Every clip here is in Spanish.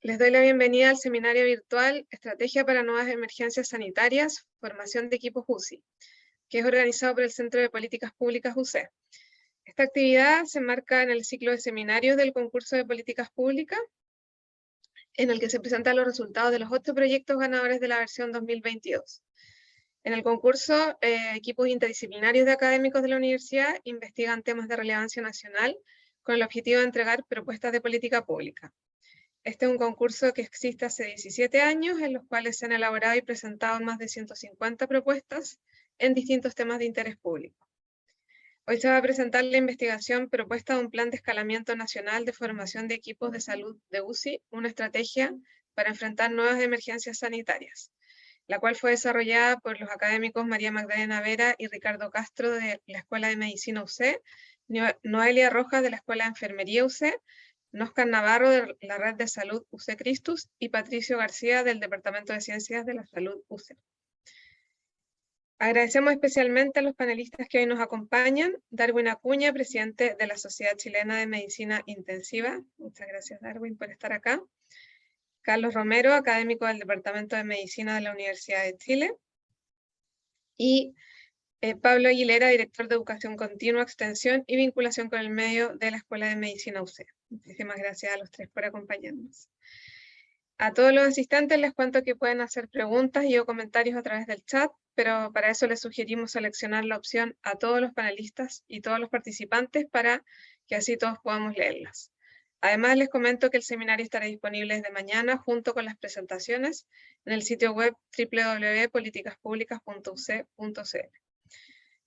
Les doy la bienvenida al seminario virtual Estrategia para Nuevas Emergencias Sanitarias, Formación de Equipos UCI, que es organizado por el Centro de Políticas Públicas UC. Esta actividad se enmarca en el ciclo de seminarios del concurso de políticas públicas, en el que se presentan los resultados de los 8 proyectos ganadores de la versión 2022. En el concurso, equipos interdisciplinarios de académicos de la universidad investigan temas de relevancia nacional con el objetivo de entregar propuestas de política pública. Este es un concurso que existe hace 17 años, en los cuales se han elaborado y presentado más de 150 propuestas en distintos temas de interés público. Hoy se va a presentar la investigación propuesta de un plan de escalamiento nacional de formación de equipos de salud de UCI, una estrategia para enfrentar nuevas emergencias sanitarias, la cual fue desarrollada por los académicos María Magdalena Vera y Ricardo Castro de la Escuela de Medicina UC, Noelia Rojas de la Escuela de Enfermería UC, Óscar Navarro de la Red de Salud UC Cristus y Patricio García del Departamento de Ciencias de la Salud UC. Agradecemos especialmente a los panelistas que hoy nos acompañan. Darwin Acuña, presidente de la Sociedad Chilena de Medicina Intensiva. Muchas gracias, Darwin, por estar acá. Carlos Romero, académico del Departamento de Medicina de la Universidad de Chile. Y Pablo Aguilera, director de Educación Continua, Extensión y Vinculación con el Medio de la Escuela de Medicina UC. Muchísimas gracias a los tres por acompañarnos. A todos los asistentes les cuento que pueden hacer preguntas y o comentarios a través del chat, pero para eso les sugerimos seleccionar la opción a todos los panelistas y todos los participantes para que así todos podamos leerlas. Además, les comento que el seminario estará disponible desde mañana junto con las presentaciones en el sitio web www.politicaspublicas.uc.cl.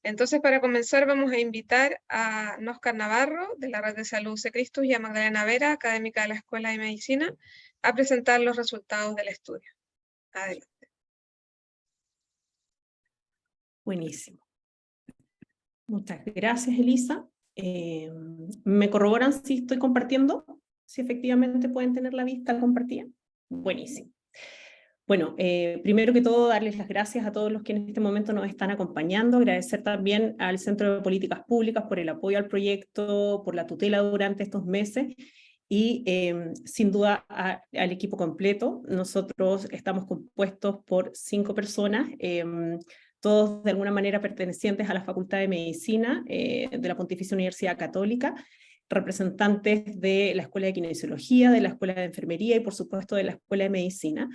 Entonces, para comenzar, vamos a invitar a Óscar Navarro, de la Red de Salud UC Cristus, y a Magdalena Vera, académica de la Escuela de Medicina, a presentar los resultados del estudio. Adelante. Buenísimo. Muchas gracias, Elisa. ¿Me corroboran si estoy compartiendo? Si efectivamente pueden tener la vista compartida. Buenísimo. Bueno, primero que todo, darles las gracias a todos los que en este momento nos están acompañando, agradecer también al Centro de Políticas Públicas por el apoyo al proyecto, por la tutela durante estos meses, y sin duda al equipo completo. Nosotros estamos compuestos por 5 personas, todos de alguna manera pertenecientes a la Facultad de Medicina de la Pontificia Universidad Católica, representantes de la Escuela de Kinesiología, de la Escuela de Enfermería y por supuesto de la Escuela de Medicina,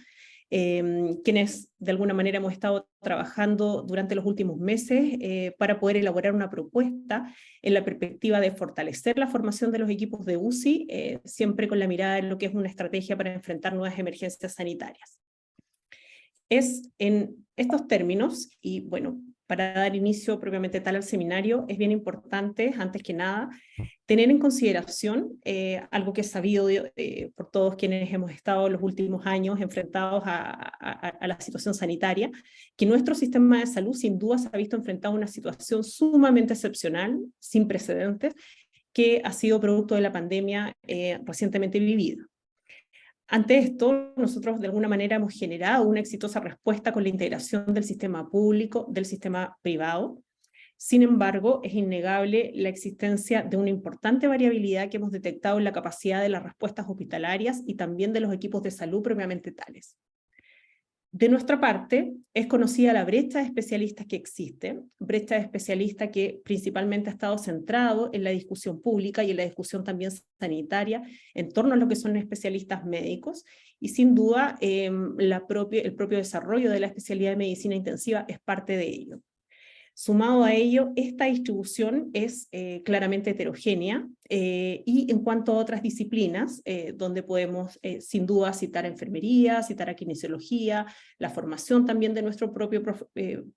quienes de alguna manera hemos estado trabajando durante los últimos meses para poder elaborar una propuesta en la perspectiva de fortalecer la formación de los equipos de UCI, siempre con la mirada en lo que es una estrategia para enfrentar nuevas emergencias sanitarias. Es en estos términos, y bueno, para dar inicio propiamente tal al seminario, es bien importante, antes que nada, tener en consideración algo que es sabido por todos quienes hemos estado en los últimos años enfrentados a la situación sanitaria, que nuestro sistema de salud sin duda se ha visto enfrentado a una situación sumamente excepcional, sin precedentes, que ha sido producto de la pandemia recientemente vivida. Ante esto, nosotros de alguna manera hemos generado una exitosa respuesta con la integración del sistema público, del sistema privado. Sin embargo, es innegable la existencia de una importante variabilidad que hemos detectado en la capacidad de las respuestas hospitalarias y también de los equipos de salud propiamente tales. De nuestra parte, es conocida la brecha de especialistas que existe, brecha de especialistas que principalmente ha estado centrado en la discusión pública y en la discusión también sanitaria en torno a lo que son especialistas médicos, y sin duda el propio desarrollo de la especialidad de medicina intensiva es parte de ello. Sumado a ello, esta distribución es claramente heterogénea y en cuanto a otras disciplinas, donde podemos sin duda citar a enfermería, citar a kinesiología, la formación también de nuestros propios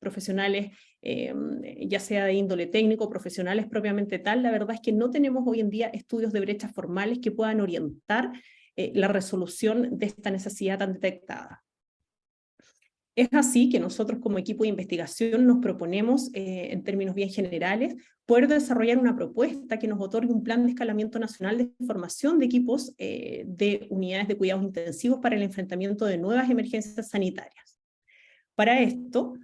profesionales, ya sea de índole técnico, profesionales propiamente tal, la verdad es que no tenemos hoy en día estudios de brechas formales que puedan orientar la resolución de esta necesidad tan detectada. Es así que nosotros como equipo de investigación nos proponemos, en términos bien generales, poder desarrollar una propuesta que nos otorgue un plan de escalamiento nacional de formación de equipos de unidades de cuidados intensivos para el enfrentamiento de nuevas emergencias sanitarias. Para esto,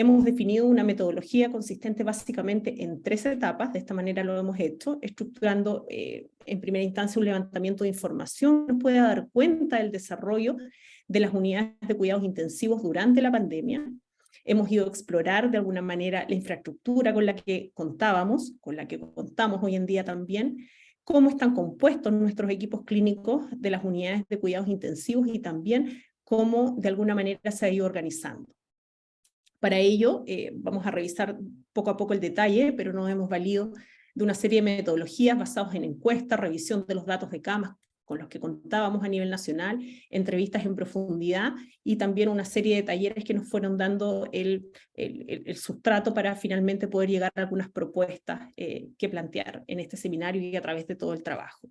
Hemos definido una metodología consistente básicamente en 3 etapas. De esta manera lo hemos hecho, estructurando en primera instancia un levantamiento de información que nos pueda dar cuenta del desarrollo de las unidades de cuidados intensivos durante la pandemia. Hemos ido a explorar de alguna manera la infraestructura con la que contábamos, con la que contamos hoy en día también, cómo están compuestos nuestros equipos clínicos de las unidades de cuidados intensivos y también cómo de alguna manera se ha ido organizando. Para ello, vamos a revisar poco a poco el detalle, pero nos hemos valido de una serie de metodologías basadas en encuestas, revisión de los datos de camas con los que contábamos a nivel nacional, entrevistas en profundidad y también una serie de talleres que nos fueron dando el sustrato para finalmente poder llegar a algunas propuestas que plantear en este seminario y a través de todo el trabajo.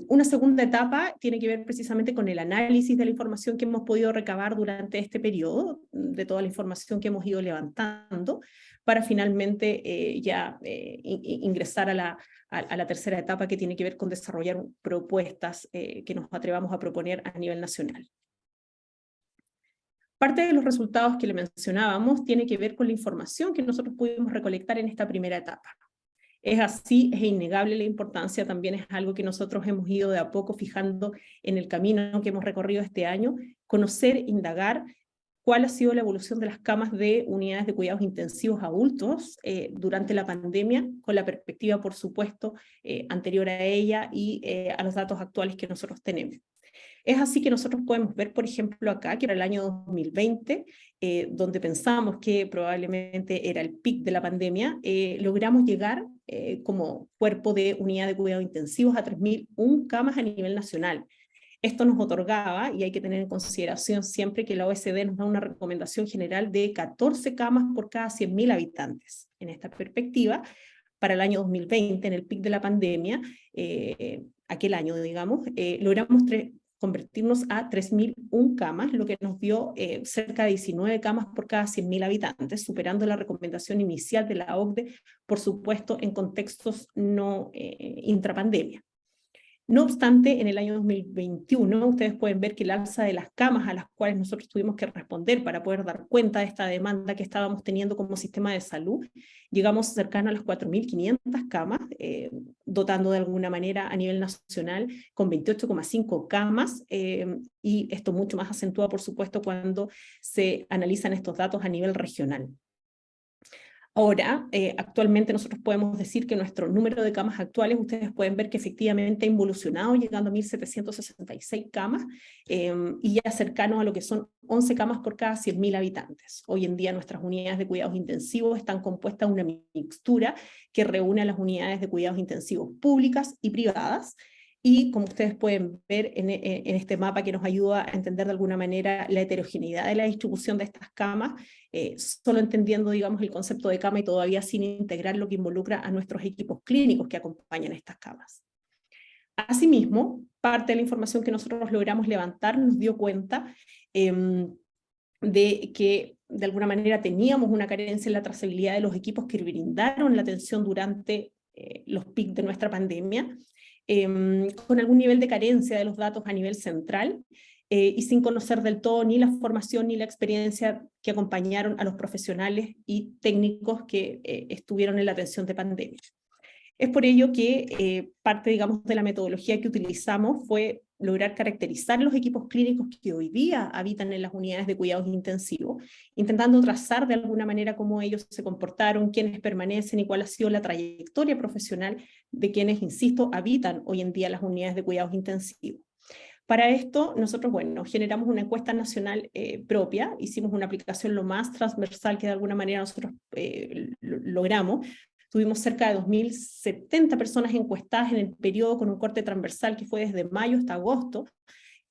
Una segunda etapa tiene que ver precisamente con el análisis de la información que hemos podido recabar durante este periodo, de toda la información que hemos ido levantando, para finalmente ingresar a la tercera etapa, que tiene que ver con desarrollar propuestas que nos atrevamos a proponer a nivel nacional. Parte de los resultados que le mencionábamos tiene que ver con la información que nosotros pudimos recolectar en esta primera etapa. Es así, es innegable la importancia, también es algo que nosotros hemos ido de a poco fijando en el camino que hemos recorrido este año, conocer, indagar cuál ha sido la evolución de las camas de unidades de cuidados intensivos adultos durante la pandemia, con la perspectiva, por supuesto, anterior a ella y a los datos actuales que nosotros tenemos. Es así que nosotros podemos ver, por ejemplo, acá, que era el año 2020, donde pensamos que probablemente era el pic de la pandemia, logramos llegar como cuerpo de unidad de cuidados intensivos a 3.001 camas a nivel nacional. Esto nos otorgaba, y hay que tener en consideración siempre que la OSD nos da una recomendación general de 14 camas por cada 100.000 habitantes. En esta perspectiva, para el año 2020, en el pic de la pandemia, aquel año, digamos, logramos convertirnos a 3.001 camas, lo que nos dio cerca de 19 camas por cada 100.000 habitantes, superando la recomendación inicial de la OCDE, por supuesto, en contextos no intrapandemia. No obstante, en el año 2021, ustedes pueden ver que el alza de las camas a las cuales nosotros tuvimos que responder para poder dar cuenta de esta demanda que estábamos teniendo como sistema de salud, llegamos cercano a las 4.500 camas, dotando de alguna manera a nivel nacional con 28,5 camas, y esto mucho más acentuado, por supuesto, cuando se analizan estos datos a nivel regional. Ahora, actualmente nosotros podemos decir que nuestro número de camas actuales, ustedes pueden ver que efectivamente ha involucionado, llegando a 1.766 camas, y ya cercanos a lo que son 11 camas por cada 100.000 habitantes. Hoy en día nuestras unidades de cuidados intensivos están compuestas de una mixtura que reúne a las unidades de cuidados intensivos públicas y privadas, y como ustedes pueden ver en este mapa que nos ayuda a entender de alguna manera la heterogeneidad de la distribución de estas camas, solo entendiendo, digamos, el concepto de cama y todavía sin integrar lo que involucra a nuestros equipos clínicos que acompañan estas camas. Asimismo, parte de la información que nosotros logramos levantar nos dio cuenta de que de alguna manera teníamos una carencia en la trazabilidad de los equipos que brindaron la atención durante los pics de nuestra pandemia, con algún nivel de carencia de los datos a nivel central, y sin conocer del todo ni la formación ni la experiencia que acompañaron a los profesionales y técnicos que estuvieron en la atención de pandemia. Es por ello que parte, digamos, de la metodología que utilizamos fue lograr caracterizar los equipos clínicos que hoy día habitan en las unidades de cuidados intensivos, intentando trazar de alguna manera cómo ellos se comportaron, quiénes permanecen y cuál ha sido la trayectoria profesional de quienes, insisto, habitan hoy en día las unidades de cuidados intensivos. Para esto, nosotros, bueno, generamos una encuesta nacional propia, hicimos una aplicación lo más transversal que de alguna manera nosotros logramos. Tuvimos cerca de 2.070 personas encuestadas en el periodo con un corte transversal que fue desde mayo hasta agosto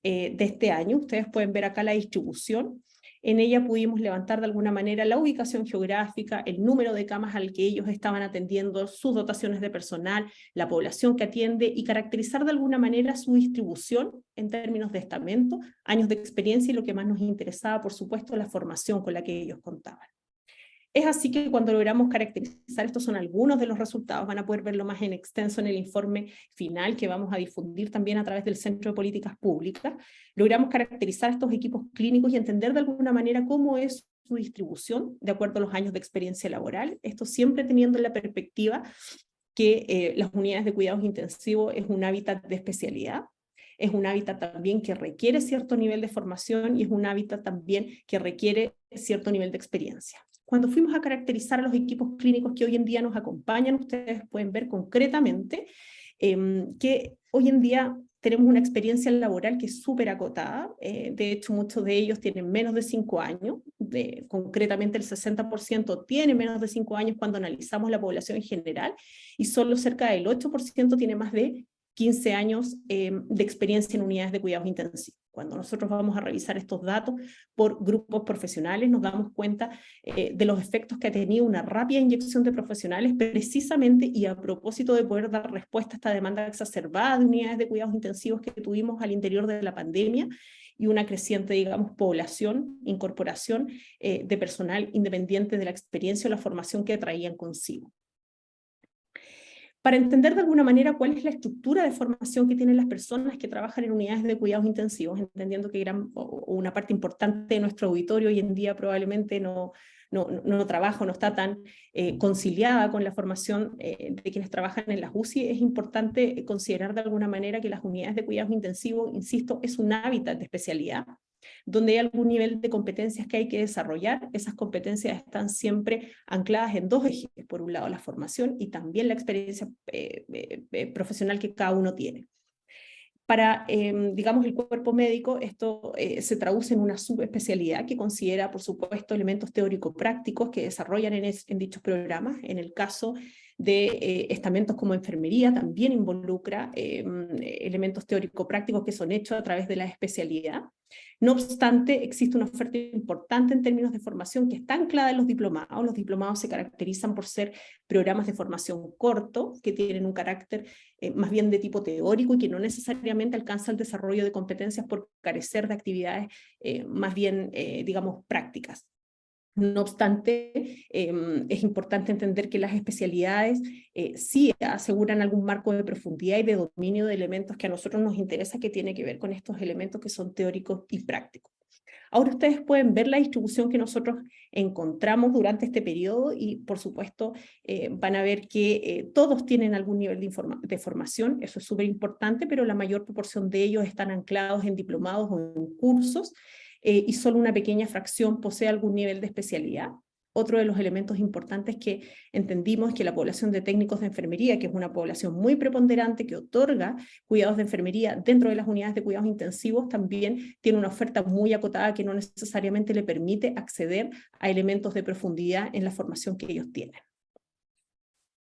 de este año. Ustedes pueden ver acá la distribución. En ella pudimos levantar de alguna manera la ubicación geográfica, el número de camas al que ellos estaban atendiendo, sus dotaciones de personal, la población que atiende y caracterizar de alguna manera su distribución en términos de estamento, años de experiencia y lo que más nos interesaba, por supuesto, la formación con la que ellos contaban. Es así que cuando logramos caracterizar, estos son algunos de los resultados, van a poder verlo más en extenso en el informe final que vamos a difundir también a través del Centro de Políticas Públicas. Logramos caracterizar estos equipos clínicos y entender de alguna manera cómo es su distribución de acuerdo a los años de experiencia laboral, esto siempre teniendo en la perspectiva que las unidades de cuidados intensivos es un hábitat de especialidad, es un hábitat también que requiere cierto nivel de formación y es un hábitat también que requiere cierto nivel de experiencia. Cuando fuimos a caracterizar a los equipos clínicos que hoy en día nos acompañan, ustedes pueden ver concretamente que hoy en día tenemos una experiencia laboral que es súper acotada. De hecho, muchos de ellos tienen menos de 5 años. Concretamente, el 60% tiene menos de 5 años cuando analizamos la población en general, y solo cerca del 8% tiene más de 15 años de experiencia en unidades de cuidados intensivos. Cuando nosotros vamos a revisar estos datos por grupos profesionales, nos damos cuenta de los efectos que ha tenido una rápida inyección de profesionales, precisamente y a propósito de poder dar respuesta a esta demanda exacerbada de unidades de cuidados intensivos que tuvimos al interior de la pandemia, y una creciente, digamos, población, incorporación de personal independiente de la experiencia o la formación que traían consigo. Para entender de alguna manera cuál es la estructura de formación que tienen las personas que trabajan en unidades de cuidados intensivos, entendiendo que una parte importante de nuestro auditorio hoy en día probablemente no trabaja o no está tan conciliada con la formación de quienes trabajan en las UCI, es importante considerar de alguna manera que las unidades de cuidados intensivos, insisto, es un hábitat de especialidad, donde hay algún nivel de competencias que hay que desarrollar. Esas competencias están siempre ancladas en dos ejes: por un lado la formación y también la experiencia profesional que cada uno tiene. Para, digamos, el cuerpo médico, esto se traduce en una subespecialidad que considera, por supuesto, elementos teórico-prácticos que desarrollan en dichos programas. En el caso de estamentos como enfermería, también involucra elementos teórico-prácticos que son hechos a través de la especialidad. No obstante, existe una oferta importante en términos de formación que está anclada en los diplomados. Los diplomados se caracterizan por ser programas de formación corto, que tienen un carácter más bien de tipo teórico y que no necesariamente alcanza el desarrollo de competencias por carecer de actividades más bien, digamos, prácticas. No obstante, es importante entender que las especialidades sí aseguran algún marco de profundidad y de dominio de elementos que a nosotros nos interesa, que tiene que ver con estos elementos que son teóricos y prácticos. Ahora ustedes pueden ver la distribución que nosotros encontramos durante este periodo y, por supuesto, van a ver que todos tienen algún nivel de formación. Eso es súper importante, pero la mayor proporción de ellos están anclados en diplomados o en cursos, y solo una pequeña fracción posee algún nivel de especialidad. Otro de los elementos importantes que entendimos es que la población de técnicos de enfermería, que es una población muy preponderante que otorga cuidados de enfermería dentro de las unidades de cuidados intensivos, también tiene una oferta muy acotada que no necesariamente le permite acceder a elementos de profundidad en la formación que ellos tienen.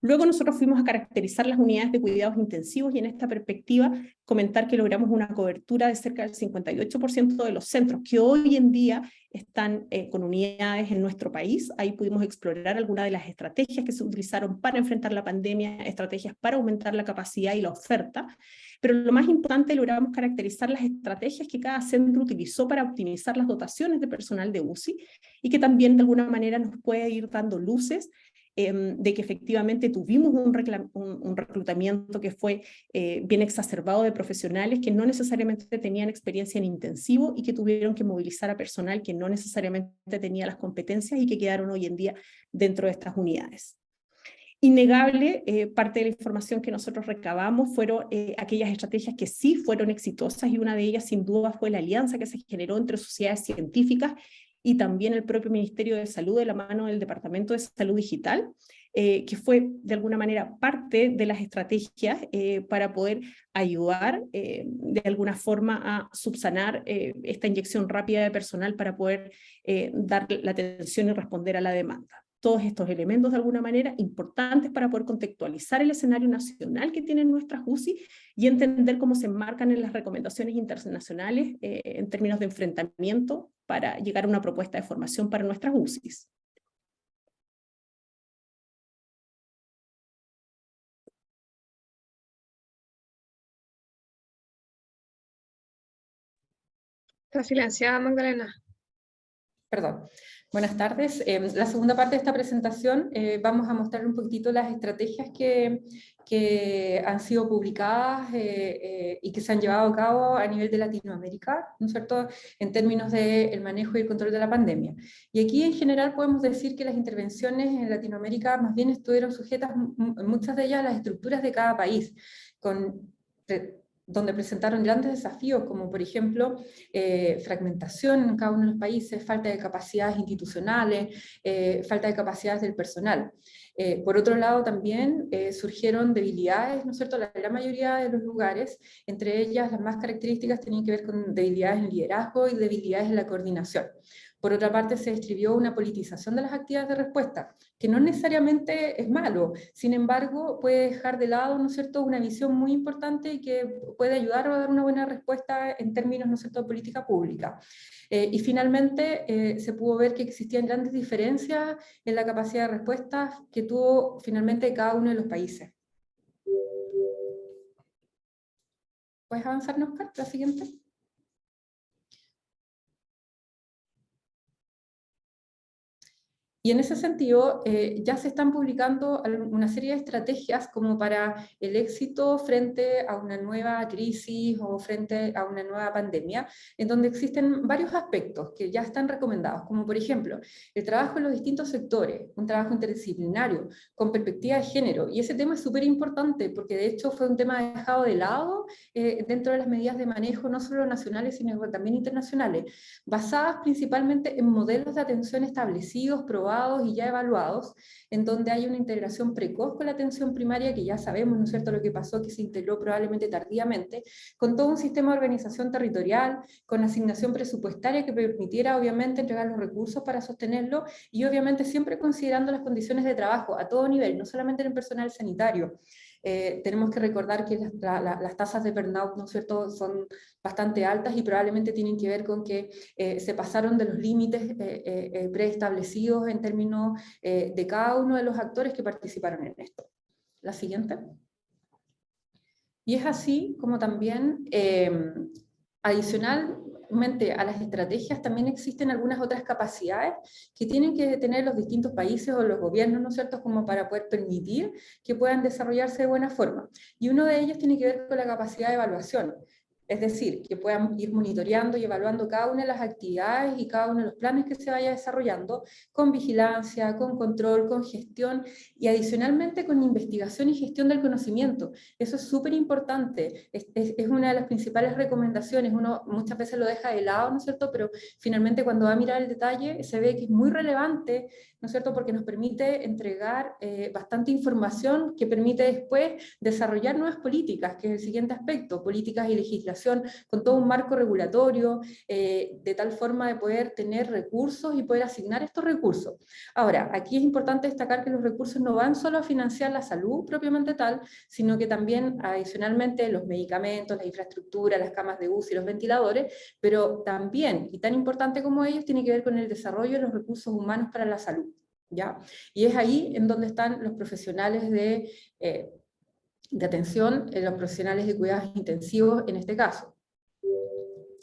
Luego nosotros fuimos a caracterizar las unidades de cuidados intensivos y en esta perspectiva comentar que logramos una cobertura de cerca del 58% de los centros que hoy en día están con unidades en nuestro país. Ahí pudimos explorar algunas de las estrategias que se utilizaron para enfrentar la pandemia, estrategias para aumentar la capacidad y la oferta, pero lo más importante, logramos caracterizar las estrategias que cada centro utilizó para optimizar las dotaciones de personal de UCI y que también de alguna manera nos puede ir dando luces de que efectivamente tuvimos un reclutamiento que fue bien exacerbado de profesionales que no necesariamente tenían experiencia en intensivo y que tuvieron que movilizar a personal que no necesariamente tenía las competencias y que quedaron hoy en día dentro de estas unidades. Innegable, parte de la información que nosotros recabamos fueron aquellas estrategias que sí fueron exitosas, y una de ellas sin duda fue la alianza que se generó entre sociedades científicas y también el propio Ministerio de Salud de la mano del Departamento de Salud Digital, que fue de alguna manera parte de las estrategias para poder ayudar de alguna forma a subsanar esta inyección rápida de personal para poder dar la atención y responder a la demanda. Todos estos elementos de alguna manera importantes para poder contextualizar el escenario nacional que tienen nuestras UCI y entender cómo se enmarcan en las recomendaciones internacionales en términos de enfrentamiento para llegar a una propuesta de formación para nuestras UCIs. Está silenciada, Magdalena. Perdón. Buenas tardes. La segunda parte de esta presentación vamos a mostrar un poquitito las estrategias que han sido publicadas y que se han llevado a cabo a nivel de Latinoamérica, ¿no es cierto?, en términos del manejo y el control de la pandemia. Y aquí en general podemos decir que las intervenciones en Latinoamérica más bien estuvieron sujetas, muchas de ellas, a las estructuras de cada país, donde presentaron grandes desafíos, como por ejemplo fragmentación en cada uno de los países, falta de capacidades institucionales, falta de capacidades del personal. Por otro lado también surgieron debilidades, ¿no es cierto?, en la gran mayoría de los lugares, entre ellas las más características tenían que ver con debilidades en el liderazgo y debilidades en la coordinación. Por otra parte, se describió una politización de las actividades de respuesta, que no necesariamente es malo, sin embargo, puede dejar de lado, ¿no es cierto?, una visión muy importante y que puede ayudar a dar una buena respuesta en términos, ¿no es cierto?, de política pública. Y finalmente, se pudo ver que existían grandes diferencias en la capacidad de respuesta que tuvo finalmente cada uno de los países. ¿Puedes avanzar, Oscar? La siguiente. Y en ese sentido, ya se están publicando una serie de estrategias como para el éxito frente a una nueva crisis o frente a una nueva pandemia, en donde existen varios aspectos que ya están recomendados, como por ejemplo, el trabajo en los distintos sectores, un trabajo interdisciplinario, con perspectiva de género. Y ese tema es súper importante porque de hecho fue un tema dejado de lado dentro de las medidas de manejo, no solo nacionales, sino también internacionales, basadas principalmente en modelos de atención establecidos, probados y ya evaluados, en donde hay una integración precoz con la atención primaria, que ya sabemos, ¿no es cierto?, lo que pasó, que se integró probablemente tardíamente, con todo un sistema de organización territorial, con asignación presupuestaria que permitiera obviamente entregar los recursos para sostenerlo, y obviamente siempre considerando las condiciones de trabajo a todo nivel, no solamente en el personal sanitario. Tenemos que recordar que las tasas de burnout, ¿no es cierto?, son bastante altas y probablemente tienen que ver con que se pasaron de los límites preestablecidos en términos de cada uno de los actores que participaron en esto. La siguiente. Y es así como también, adicionalmente a las estrategias, también existen algunas otras capacidades que tienen que tener los distintos países o los gobiernos, ¿no es cierto?, como para poder permitir que puedan desarrollarse de buena forma. Y uno de ellos tiene que ver con la capacidad de evaluación. Es decir, que puedan ir monitoreando y evaluando cada una de las actividades y cada uno de los planes que se vaya desarrollando, con vigilancia, con control, con gestión y adicionalmente con investigación y gestión del conocimiento. Eso es súper importante, es una de las principales recomendaciones. Uno muchas veces lo deja de lado, ¿no es cierto?, pero finalmente cuando va a mirar el detalle se ve que es muy relevante, ¿no es cierto?, porque nos permite entregar bastante información que permite después desarrollar nuevas políticas, que es el siguiente aspecto, políticas y legislación, con todo un marco regulatorio, de tal forma de poder tener recursos y poder asignar estos recursos. Ahora, aquí es importante destacar que los recursos no van solo a financiar la salud propiamente tal, sino que también adicionalmente los medicamentos, la infraestructura, las camas de UCI, los ventiladores, pero también, y tan importante como ellos, tiene que ver con el desarrollo de los recursos humanos para la salud, ¿ya? Y es ahí en donde están los profesionales de atención, los profesionales de cuidados intensivos en este caso.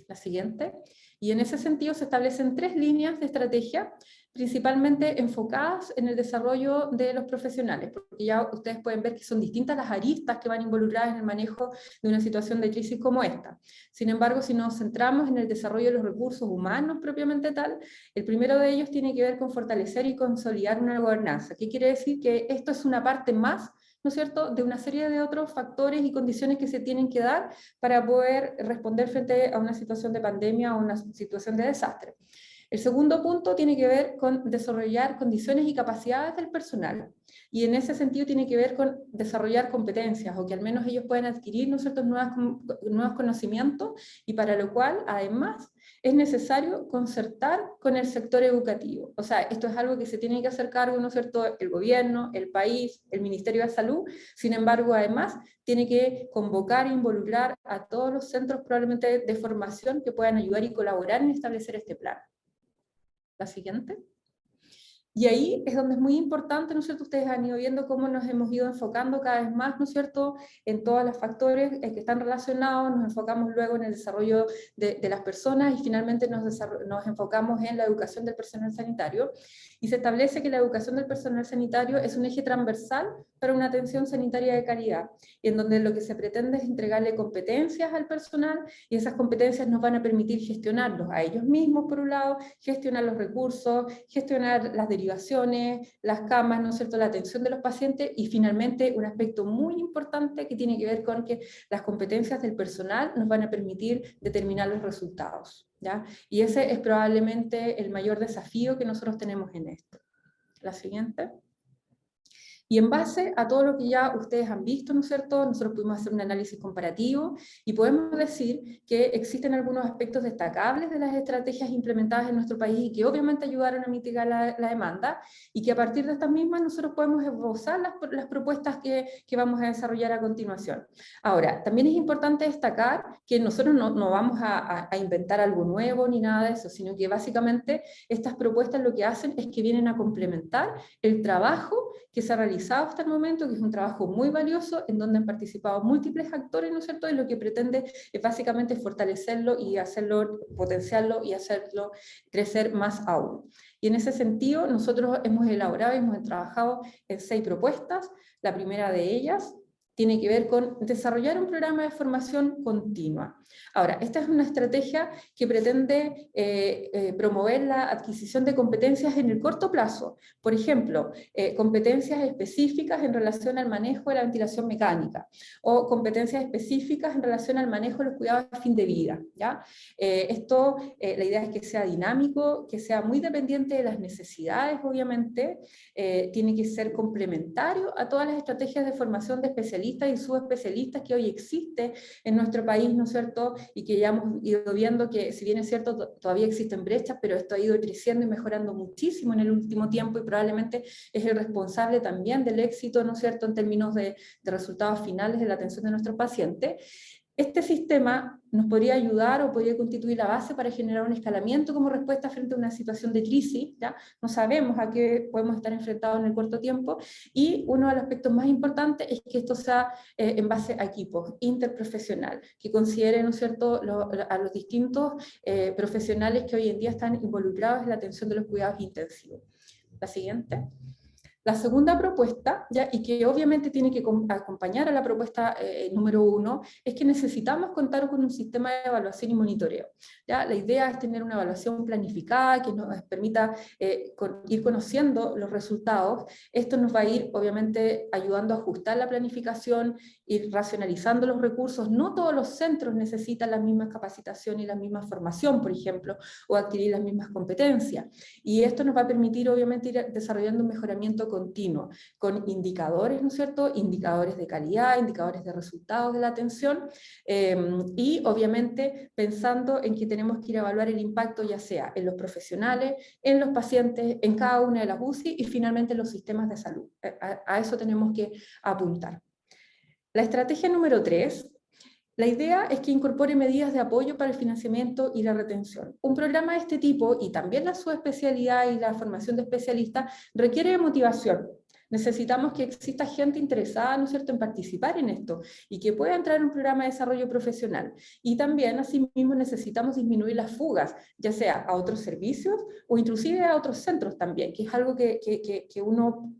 La siguiente. Y en ese sentido se establecen 3 líneas de estrategia, principalmente enfocadas en el desarrollo de los profesionales, porque ya ustedes pueden ver que son distintas las aristas que van involucradas en el manejo de una situación de crisis como esta. Sin embargo, si nos centramos en el desarrollo de los recursos humanos propiamente tal, el primero de ellos tiene que ver con fortalecer y consolidar una gobernanza. ¿Qué quiere decir? Que esto es una parte más, ¿no es cierto?, de una serie de otros factores y condiciones que se tienen que dar para poder responder frente a una situación de pandemia o una situación de desastre. El segundo punto tiene que ver con desarrollar condiciones y capacidades del personal, y en ese sentido tiene que ver con desarrollar competencias, o que al menos ellos puedan adquirir, ¿no es cierto?, nuevos conocimientos, y para lo cual, además, es necesario concertar con el sector educativo. O sea, esto es algo que se tiene que hacer cargo, ¿no es cierto?, el gobierno, el país, el Ministerio de Salud. Sin embargo, además, tiene que convocar e involucrar a todos los centros probablemente de formación que puedan ayudar y colaborar en establecer este plan. La siguiente. Y ahí es donde es muy importante, ¿no es cierto? Ustedes han ido viendo cómo nos hemos ido enfocando cada vez más, ¿no es cierto?, en todos los factores que están relacionados, nos enfocamos luego en el desarrollo de las personas y finalmente nos enfocamos en la educación del personal sanitario. Y se establece que la educación del personal sanitario es un eje transversal para una atención sanitaria de calidad, y en donde lo que se pretende es entregarle competencias al personal, y esas competencias nos van a permitir gestionarlos a ellos mismos, por un lado, gestionar los recursos, gestionar las derivaciones, las camas, ¿no es cierto?, la atención de los pacientes, y finalmente un aspecto muy importante que tiene que ver con que las competencias del personal nos van a permitir determinar los resultados, ¿ya? Y ese es probablemente el mayor desafío que nosotros tenemos en esto. La siguiente. Y en base a todo lo que ya ustedes han visto, ¿no es cierto?, nosotros pudimos hacer un análisis comparativo y podemos decir que existen algunos aspectos destacables de las estrategias implementadas en nuestro país y que obviamente ayudaron a mitigar la demanda, y que a partir de estas mismas nosotros podemos esbozar las propuestas que vamos a desarrollar a continuación. Ahora, también es importante destacar que nosotros no vamos a inventar algo nuevo ni nada de eso, sino que básicamente estas propuestas lo que hacen es que vienen a complementar el trabajo que se ha realizado hasta el momento, que es un trabajo muy valioso, en donde han participado múltiples actores, ¿no es cierto?, y lo que pretende es básicamente fortalecerlo y hacerlo, potenciarlo y hacerlo crecer más aún. Y en ese sentido, nosotros hemos elaborado y hemos trabajado en 6 propuestas. La primera de ellas tiene que ver con desarrollar un programa de formación continua. Ahora, esta es una estrategia que pretende promover la adquisición de competencias en el corto plazo. Por ejemplo, competencias específicas en relación al manejo de la ventilación mecánica, o competencias específicas en relación al manejo de los cuidados de fin de vida, ¿ya? La idea es que sea dinámico, que sea muy dependiente de las necesidades, obviamente, tiene que ser complementario a todas las estrategias de formación de especialistas y subespecialistas que hoy existe en nuestro país, ¿no es cierto?, y que ya hemos ido viendo que, si bien es cierto, todavía existen brechas, pero esto ha ido creciendo y mejorando muchísimo en el último tiempo, y probablemente es el responsable también del éxito, ¿no es cierto?, en términos de resultados finales de la atención de nuestros pacientes. Este sistema nos podría ayudar o podría constituir la base para generar un escalamiento como respuesta frente a una situación de crisis, ¿ya? No sabemos a qué podemos estar enfrentados en el corto tiempo, y uno de los aspectos más importantes es que esto sea en base a equipos interprofesional, que consideren, ¿no es cierto?, a los distintos profesionales que hoy en día están involucrados en la atención de los cuidados intensivos. La siguiente. La segunda propuesta, ¿ya?, y que obviamente tiene que acompañar a la propuesta número 1, es que necesitamos contar con un sistema de evaluación y monitoreo, ¿ya? La idea es tener una evaluación planificada que nos permita ir conociendo los resultados. Esto nos va a ir obviamente ayudando a ajustar la planificación, ir racionalizando los recursos. No todos los centros necesitan las mismas capacitaciones y la misma formación, por ejemplo, o adquirir las mismas competencias. Y esto nos va a permitir obviamente ir desarrollando un mejoramiento continuo, con indicadores, ¿no es cierto?, indicadores de calidad, indicadores de resultados de la atención, y obviamente pensando en que tenemos que ir a evaluar el impacto, ya sea en los profesionales, en los pacientes, en cada una de las UCI y finalmente en los sistemas de salud. A eso tenemos que apuntar. La estrategia número 3. La idea es que incorpore medidas de apoyo para el financiamiento y la retención. Un programa de este tipo, y también la subespecialidad y la formación de especialistas, requiere de motivación. Necesitamos que exista gente interesada, ¿no es cierto?, en participar en esto, y que pueda entrar en un programa de desarrollo profesional. Y también, asimismo, necesitamos disminuir las fugas, ya sea a otros servicios o inclusive a otros centros también, que es algo que uno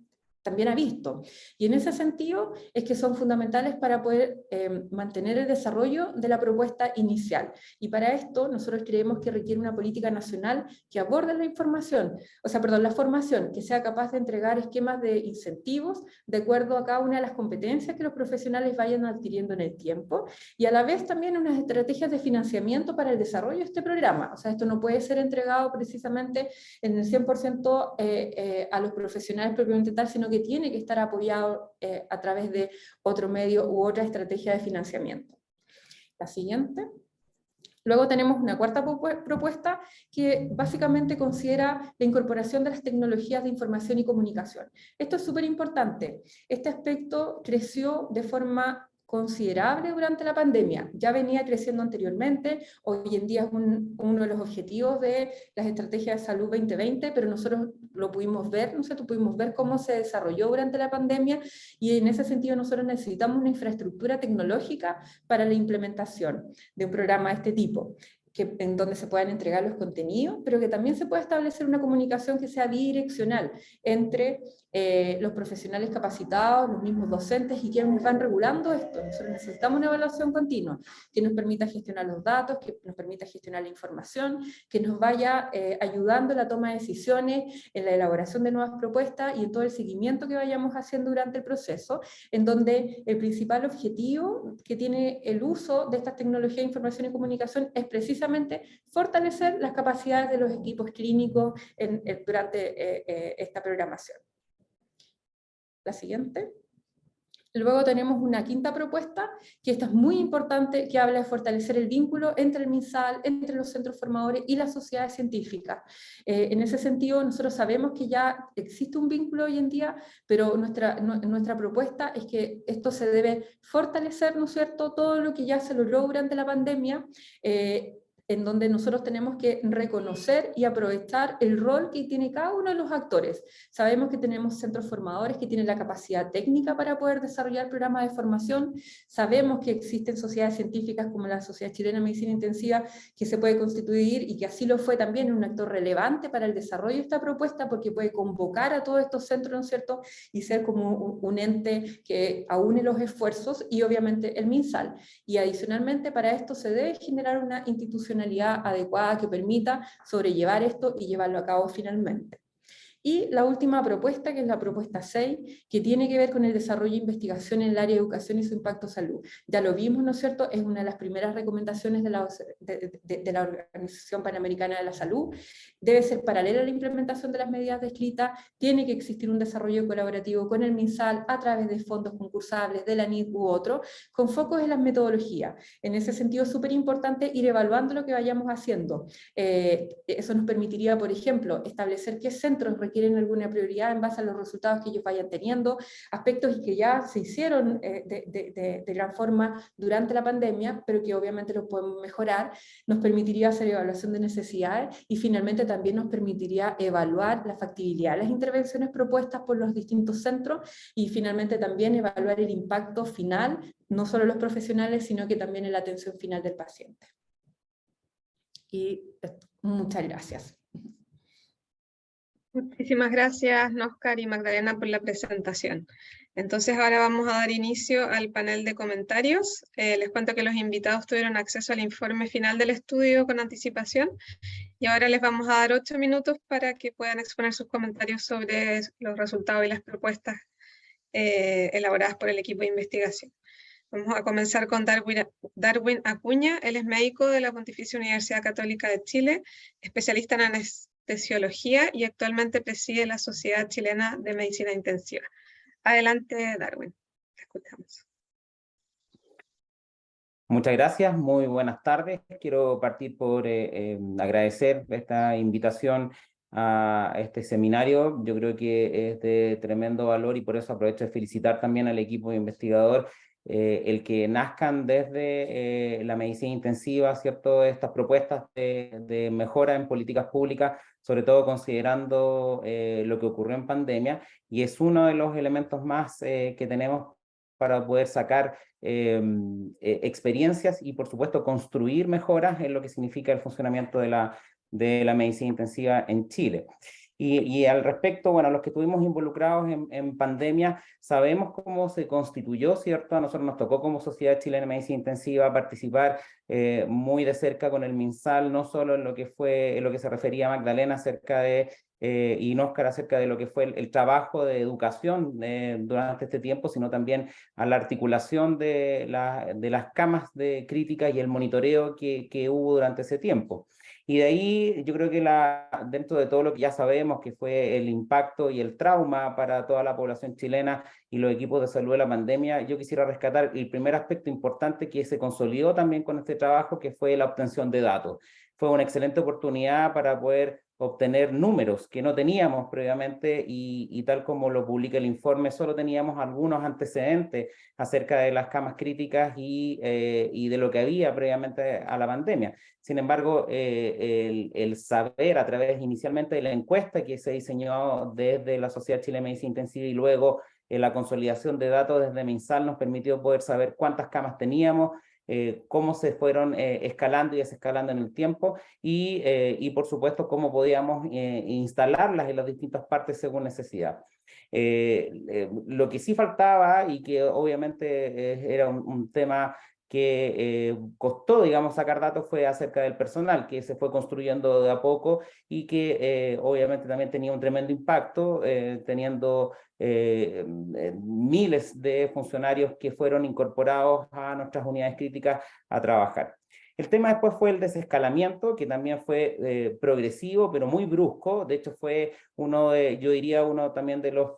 también ha visto. Y en ese sentido es que son fundamentales para poder mantener el desarrollo de la propuesta inicial. Y para esto nosotros creemos que requiere una política nacional que aborde la formación, que sea capaz de entregar esquemas de incentivos de acuerdo a cada una de las competencias que los profesionales vayan adquiriendo en el tiempo, y a la vez también unas estrategias de financiamiento para el desarrollo de este programa. O sea, esto no puede ser entregado precisamente en el 100% a los profesionales propiamente tal, sino que tiene que estar apoyado a través de otro medio u otra estrategia de financiamiento. La siguiente. Luego tenemos una cuarta propuesta que básicamente considera la incorporación de las tecnologías de información y comunicación. Esto es súper importante. Este aspecto creció de forma considerable durante la pandemia. Ya venía creciendo anteriormente, hoy en día es uno de los objetivos de las estrategias de salud 2020, pero nosotros lo pudimos ver, ¿no es cierto? Pudimos ver cómo se desarrolló durante la pandemia, y en ese sentido nosotros necesitamos una infraestructura tecnológica para la implementación de un programa de este tipo, en donde se puedan entregar los contenidos, pero que también se pueda establecer una comunicación que sea bidireccional entre los profesionales capacitados, los mismos docentes y quienes van regulando esto. Nosotros necesitamos una evaluación continua que nos permita gestionar los datos, que nos permita gestionar la información, que nos vaya ayudando en la toma de decisiones, en la elaboración de nuevas propuestas y en todo el seguimiento que vayamos haciendo durante el proceso, en donde el principal objetivo que tiene el uso de estas tecnologías de información y comunicación es precisamente fortalecer las capacidades de los equipos clínicos durante esta programación. La siguiente. Luego tenemos una quinta propuesta, que esta es muy importante, que habla de fortalecer el vínculo entre el MinSal, entre los centros formadores y las sociedades científicas. En ese sentido, nosotros sabemos que ya existe un vínculo hoy en día, pero nuestra propuesta es que esto se debe fortalecer, ¿no es cierto?, todo lo que ya se logró durante la pandemia, en donde nosotros tenemos que reconocer y aprovechar el rol que tiene cada uno de los actores. Sabemos que tenemos centros formadores que tienen la capacidad técnica para poder desarrollar programas de formación, sabemos que existen sociedades científicas como la Sociedad Chilena de Medicina Intensiva que se puede constituir, y que así lo fue también, un actor relevante para el desarrollo de esta propuesta, porque puede convocar a todos estos centros, ¿no es cierto?, y ser como un ente que aúne los esfuerzos, y obviamente el MinSal. Y adicionalmente para esto se debe generar una institucionalidad adecuada que permita sobrellevar esto y llevarlo a cabo finalmente. Y la última propuesta, que es la propuesta 6, que tiene que ver con el desarrollo e investigación en el área de educación y su impacto salud. Ya lo vimos, ¿no es cierto? Es una de las primeras recomendaciones de la Organización Panamericana de la Salud. Debe ser paralela a la implementación de las medidas descritas, tiene que existir un desarrollo colaborativo con el MinSal a través de fondos concursables, de la NID u otro, con focos en las metodologías. En ese sentido es súper importante ir evaluando lo que vayamos haciendo. Eso nos permitiría, por ejemplo, establecer qué centros requieren alguna prioridad en base a los resultados que ellos vayan teniendo, aspectos que ya se hicieron de gran forma durante la pandemia, pero que obviamente los podemos mejorar. Nos permitiría hacer evaluación de necesidades, y finalmente también nos permitiría evaluar la factibilidad de las intervenciones propuestas por los distintos centros, y finalmente también evaluar el impacto final, no solo los profesionales, sino que también en la atención final del paciente. Y muchas gracias. Muchísimas gracias, Nóscar y Magdalena, por la presentación. Entonces ahora vamos a dar inicio al panel de comentarios. Les cuento que los invitados tuvieron acceso al informe final del estudio con anticipación, y ahora les vamos a dar 8 minutos para que puedan exponer sus comentarios sobre los resultados y las propuestas elaboradas por el equipo de investigación. Vamos a comenzar con Darwin Acuña. Él es médico de la Pontificia Universidad Católica de Chile, especialista en anestesiología, y actualmente preside la Sociedad Chilena de Medicina Intensiva. Adelante, Darwin. Te escuchamos. Muchas gracias, muy buenas tardes. Quiero partir por agradecer esta invitación a este seminario. Yo creo que es de tremendo valor, y por eso aprovecho de felicitar también al equipo investigador el que nazcan desde la medicina intensiva, ¿cierto?, estas propuestas de mejora en políticas públicas, sobre todo considerando lo que ocurrió en pandemia, y es uno de los elementos más que tenemos para poder sacar experiencias y, por supuesto, construir mejoras en lo que significa el funcionamiento de la medicina intensiva en Chile. Y al respecto, bueno, los que estuvimos involucrados en pandemia, sabemos cómo se constituyó, ¿cierto? A nosotros nos tocó como Sociedad Chilena de Medicina Intensiva participar muy de cerca con el MinSal, no solo en lo que se refería a Magdalena acerca de y Nóscar acerca de lo que fue el trabajo de educación durante este tiempo, sino también a la articulación de las camas de crítica y el monitoreo que hubo durante ese tiempo. Y de ahí yo creo que dentro de todo lo que ya sabemos que fue el impacto y el trauma para toda la población chilena y los equipos de salud de la pandemia, yo quisiera rescatar el primer aspecto importante que se consolidó también con este trabajo, que fue la obtención de datos. Fue una excelente oportunidad para poder obtener números que no teníamos previamente y tal como lo publica el informe, solo teníamos algunos antecedentes acerca de las camas críticas y de lo que había previamente a la pandemia. Sin embargo, el saber a través inicialmente de la encuesta que se diseñó desde la Sociedad Chilena de Medicina Intensiva y luego la consolidación de datos desde MinSal nos permitió poder saber cuántas camas teníamos, cómo se fueron escalando y desescalando en el tiempo y por supuesto cómo podíamos instalarlas en las distintas partes según necesidad. Lo que sí faltaba y que obviamente era un tema que costó, digamos, sacar datos fue acerca del personal, que se fue construyendo de a poco y que obviamente también tenía un tremendo impacto, teniendo miles de funcionarios que fueron incorporados a nuestras unidades críticas a trabajar. El tema después fue el desescalamiento, que también fue progresivo, pero muy brusco. De hecho, fue yo diría, uno también de los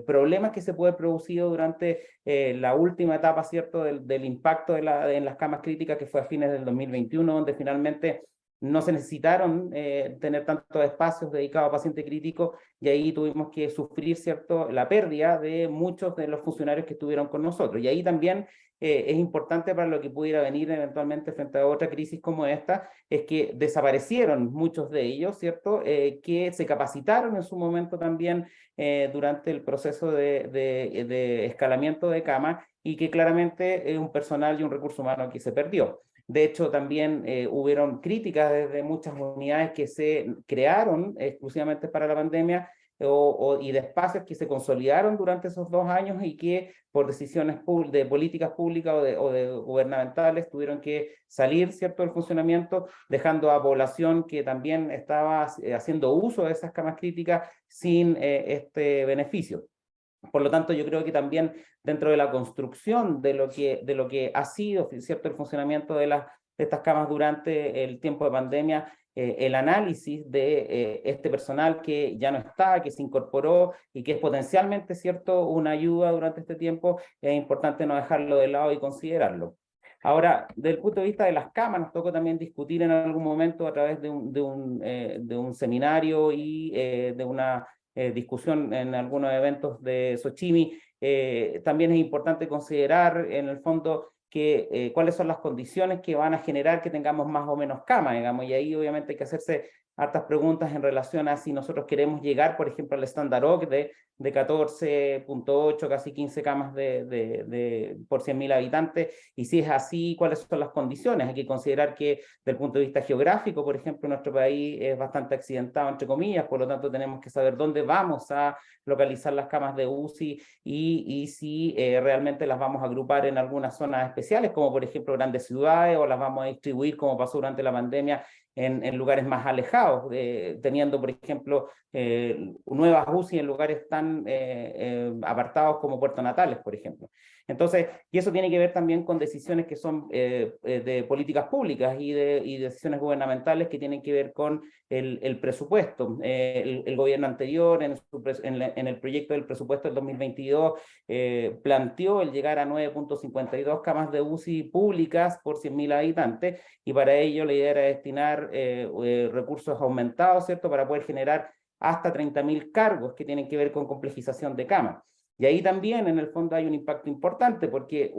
problemas que se puede haber producido durante la última etapa, ¿cierto?, del impacto en las camas críticas, que fue a fines del 2021, donde finalmente no se necesitaron tener tantos espacios dedicados a paciente crítico y ahí tuvimos que sufrir, ¿cierto?, la pérdida de muchos de los funcionarios que estuvieron con nosotros. Y ahí también es importante para lo que pudiera venir eventualmente frente a otra crisis como esta, es que desaparecieron muchos de ellos, ¿cierto?, que se capacitaron en su momento también durante el proceso de escalamiento de cama y que claramente es un personal y un recurso humano que se perdió. De hecho, también hubieron críticas desde muchas unidades que se crearon exclusivamente para la pandemia y de espacios que se consolidaron durante esos 2 años y que por decisiones de políticas públicas o de gubernamentales tuvieron que salir, ¿cierto?, del funcionamiento, dejando a población que también estaba haciendo uso de esas camas críticas sin este beneficio. Por lo tanto, yo creo que también dentro de la construcción de lo que ha sido, ¿cierto?, el funcionamiento de estas camas durante el tiempo de pandemia, el análisis de este personal que ya no está, que se incorporó y que es potencialmente, ¿cierto?, una ayuda durante este tiempo, es importante no dejarlo de lado y considerarlo. Ahora, desde el punto de vista de las camas, nos tocó también discutir en algún momento a través de un seminario y de una discusión en algunos eventos de Xochimilco. También es importante considerar en el fondo cuáles son las condiciones que van a generar que tengamos más o menos camas, digamos, y ahí obviamente hay que hacerse hartas preguntas en relación a si nosotros queremos llegar, por ejemplo, al estándar OCDE de 14.8, casi 15 camas por 100.000 habitantes, y si es así, cuáles son las condiciones. Hay que considerar que, desde el punto de vista geográfico, por ejemplo, nuestro país es bastante accidentado, entre comillas, por lo tanto tenemos que saber dónde vamos a localizar las camas de UCI y si realmente las vamos a agrupar en algunas zonas especiales, como por ejemplo grandes ciudades, o las vamos a distribuir, como pasó durante la pandemia, en lugares más alejados, teniendo, por ejemplo, nuevas UCI en lugares tan apartados como Puerto Natales, por ejemplo. Entonces, y eso tiene que ver también con decisiones que son de políticas públicas y decisiones gubernamentales que tienen que ver con el presupuesto. El gobierno anterior, en el proyecto del presupuesto del 2022, planteó el llegar a 9.52 camas de UCI públicas por 100.000 habitantes, y para ello la idea era destinar recursos aumentados, ¿cierto?, para poder generar hasta 30.000 cargos que tienen que ver con complejización de camas. Y ahí también, en el fondo, hay un impacto importante, porque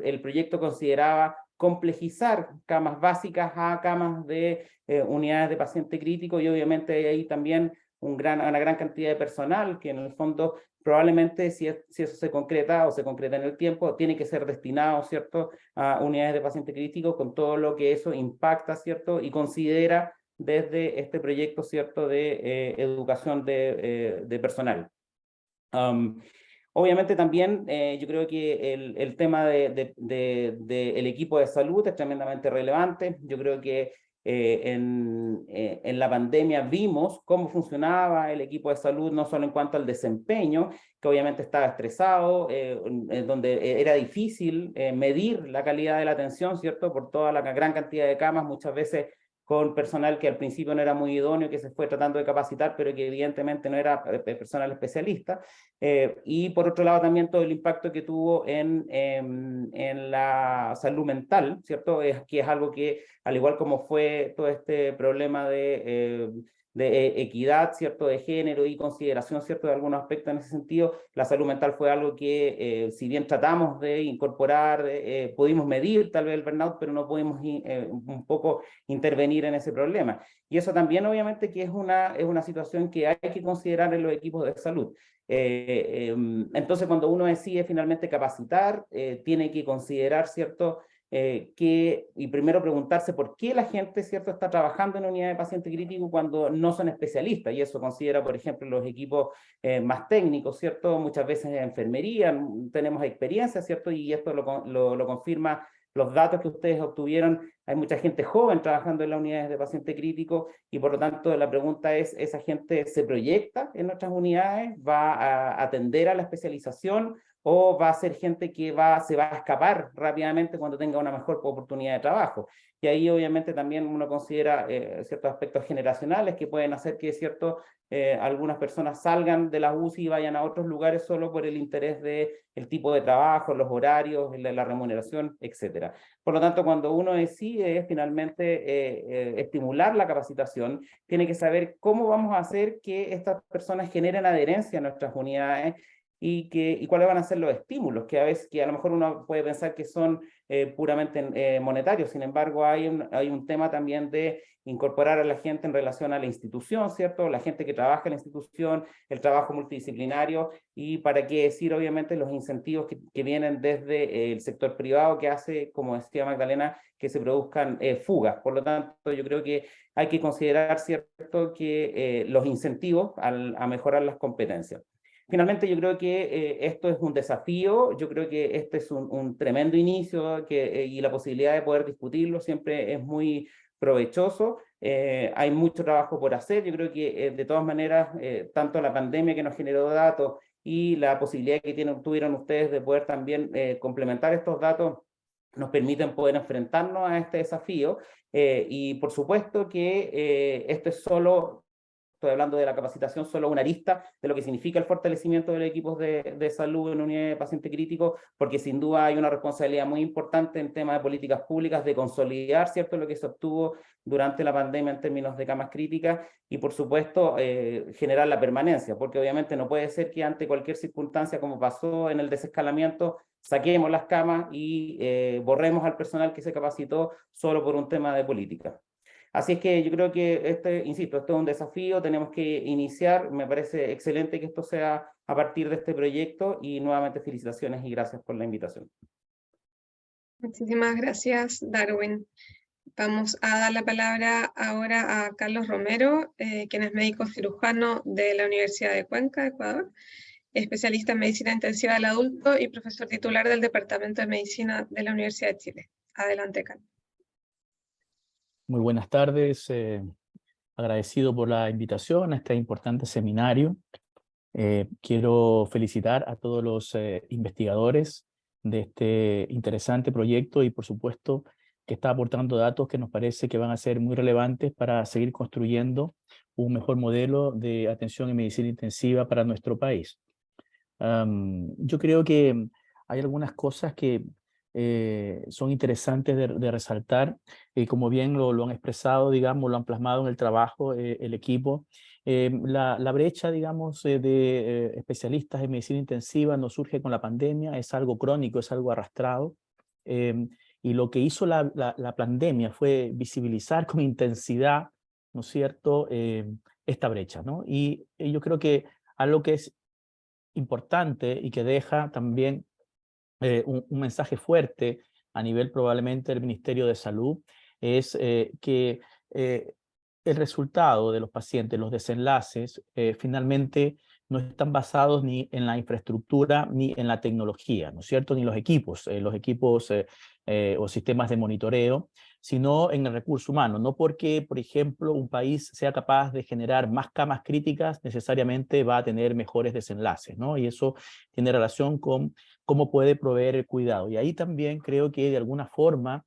el proyecto consideraba complejizar camas básicas a camas de unidades de paciente crítico, y obviamente hay ahí también una gran cantidad de personal que en el fondo probablemente si eso se concreta en el tiempo, tiene que ser destinado, ¿cierto?, a unidades de paciente crítico con todo lo que eso impacta, ¿cierto?, y considera desde este proyecto, ¿cierto?, de educación de personal. Obviamente también yo creo que el tema del equipo de salud es tremendamente relevante. Yo creo que en la pandemia vimos cómo funcionaba el equipo de salud, no solo en cuanto al desempeño, que obviamente estaba estresado, donde era difícil medir la calidad de la atención, ¿cierto?, por toda la gran cantidad de camas, muchas veces con personal que al principio no era muy idóneo, que se fue tratando de capacitar, pero que evidentemente no era personal especialista. Y por otro lado también todo el impacto que tuvo en la salud mental, ¿cierto? Que es algo que, al igual como fue todo este problema de de equidad, ¿cierto?, de género y consideración, ¿cierto?, de algunos aspectos en ese sentido. La salud mental fue algo que, si bien tratamos de incorporar, pudimos medir tal vez el burnout, pero no pudimos un poco intervenir en ese problema. Y eso también obviamente que es una situación que hay que considerar en los equipos de salud. Entonces, cuando uno decide finalmente capacitar, tiene que considerar, ¿cierto?, y primero preguntarse por qué la gente, ¿cierto?, está trabajando en unidad de paciente crítico cuando no son especialistas, y eso considera, por ejemplo, los equipos más técnicos, ¿cierto? Muchas veces en enfermería tenemos experiencia, ¿cierto? Y esto lo confirma los datos que ustedes obtuvieron. Hay mucha gente joven trabajando en las unidades de paciente crítico, y por lo tanto la pregunta es, ¿esa gente se proyecta en nuestras unidades? ¿Va a atender a la especialización? ¿O va a ser gente que se va a escapar rápidamente cuando tenga una mejor oportunidad de trabajo? Y ahí obviamente también uno considera ciertos aspectos generacionales que pueden hacer que algunas personas salgan de la UCI y vayan a otros lugares solo por el interés del tipo de trabajo, los horarios, la remuneración, etc. Por lo tanto, cuando uno decide finalmente estimular la capacitación, tiene que saber cómo vamos a hacer que estas personas generen adherencia a nuestras unidades, y cuáles van a ser los estímulos, que a lo mejor uno puede pensar que son puramente monetarios. Sin embargo, hay un tema también de incorporar a la gente en relación a la institución, ¿cierto? La gente que trabaja en la institución, el trabajo multidisciplinario, y para qué decir, obviamente, los incentivos que vienen desde el sector privado, que hace, como decía Magdalena, que se produzcan fugas. Por lo tanto, yo creo que hay que considerar, ¿cierto?, que los incentivos a mejorar las competencias. Finalmente, yo creo que esto es un desafío. Yo creo que este es un tremendo inicio, y la posibilidad de poder discutirlo siempre es muy provechoso. Hay mucho trabajo por hacer. Yo creo que de todas maneras, tanto la pandemia que nos generó datos y la posibilidad que tuvieron ustedes de poder también complementar estos datos nos permiten poder enfrentarnos a este desafío. Y por supuesto que esto es solo... Estoy hablando de la capacitación, solo una arista de lo que significa el fortalecimiento de los equipos de salud en unidad de paciente crítico, porque sin duda hay una responsabilidad muy importante en temas de políticas públicas de consolidar, ¿cierto?, lo que se obtuvo durante la pandemia en términos de camas críticas, y por supuesto generar la permanencia, porque obviamente no puede ser que ante cualquier circunstancia, como pasó en el desescalamiento, saquemos las camas y borremos al personal que se capacitó solo por un tema de política. Así es que yo creo que insisto, esto es un desafío, tenemos que iniciar. Me parece excelente que esto sea a partir de este proyecto, y nuevamente felicitaciones y gracias por la invitación. Muchísimas gracias, Darwin. Vamos a dar la palabra ahora a Carlos Romero, quien es médico cirujano de la Universidad de Cuenca, Ecuador, especialista en medicina intensiva del adulto y profesor titular del Departamento de Medicina de la Universidad de Chile. Adelante, Carlos. Muy buenas tardes, agradecido por la invitación a este importante seminario. Quiero felicitar a todos los investigadores de este interesante proyecto, y por supuesto que está aportando datos que nos parece que van a ser muy relevantes para seguir construyendo un mejor modelo de atención en medicina intensiva para nuestro país. Yo creo que hay algunas cosas que son interesantes de resaltar, como bien lo han expresado, digamos, lo han plasmado en el trabajo el equipo. La brecha, digamos, de especialistas en medicina intensiva no surge con la pandemia, es algo crónico, es algo arrastrado. Y lo que hizo la pandemia fue visibilizar con intensidad, ¿no es cierto?, esta brecha, ¿no? Y yo creo que algo que es importante y que deja también un mensaje fuerte a nivel probablemente del Ministerio de Salud es que el resultado de los pacientes, los desenlaces, finalmente no están basados ni en la infraestructura ni en la tecnología, ¿no es cierto? Ni los equipos o sistemas de monitoreo, sino en el recurso humano. No porque, por ejemplo, un país sea capaz de generar más camas críticas, necesariamente va a tener mejores desenlaces, ¿no? Y eso tiene relación con cómo puede proveer el cuidado. Y ahí también creo que de alguna forma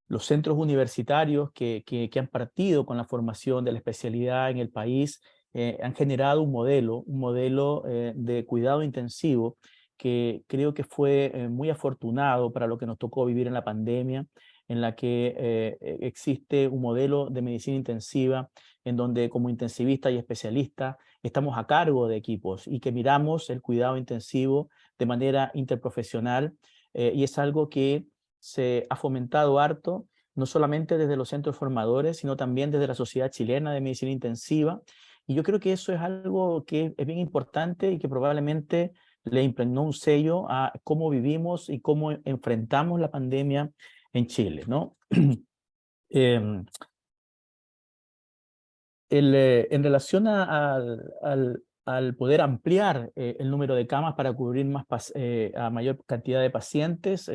los centros universitarios que han partido con la formación de la especialidad en el país han generado un modelo de cuidado intensivo que creo que fue muy afortunado para lo que nos tocó vivir en la pandemia, en la que existe un modelo de medicina intensiva en donde como intensivista y especialista estamos a cargo de equipos y que miramos el cuidado intensivo de manera interprofesional, y es algo que se ha fomentado harto, no solamente desde los centros formadores, sino también desde la Sociedad Chilena de Medicina Intensiva. Y yo creo que eso es algo que es bien importante y que probablemente le impregnó un sello a cómo vivimos y cómo enfrentamos la pandemia en Chile, ¿no? En relación al poder ampliar el número de camas para cubrir a mayor cantidad de pacientes,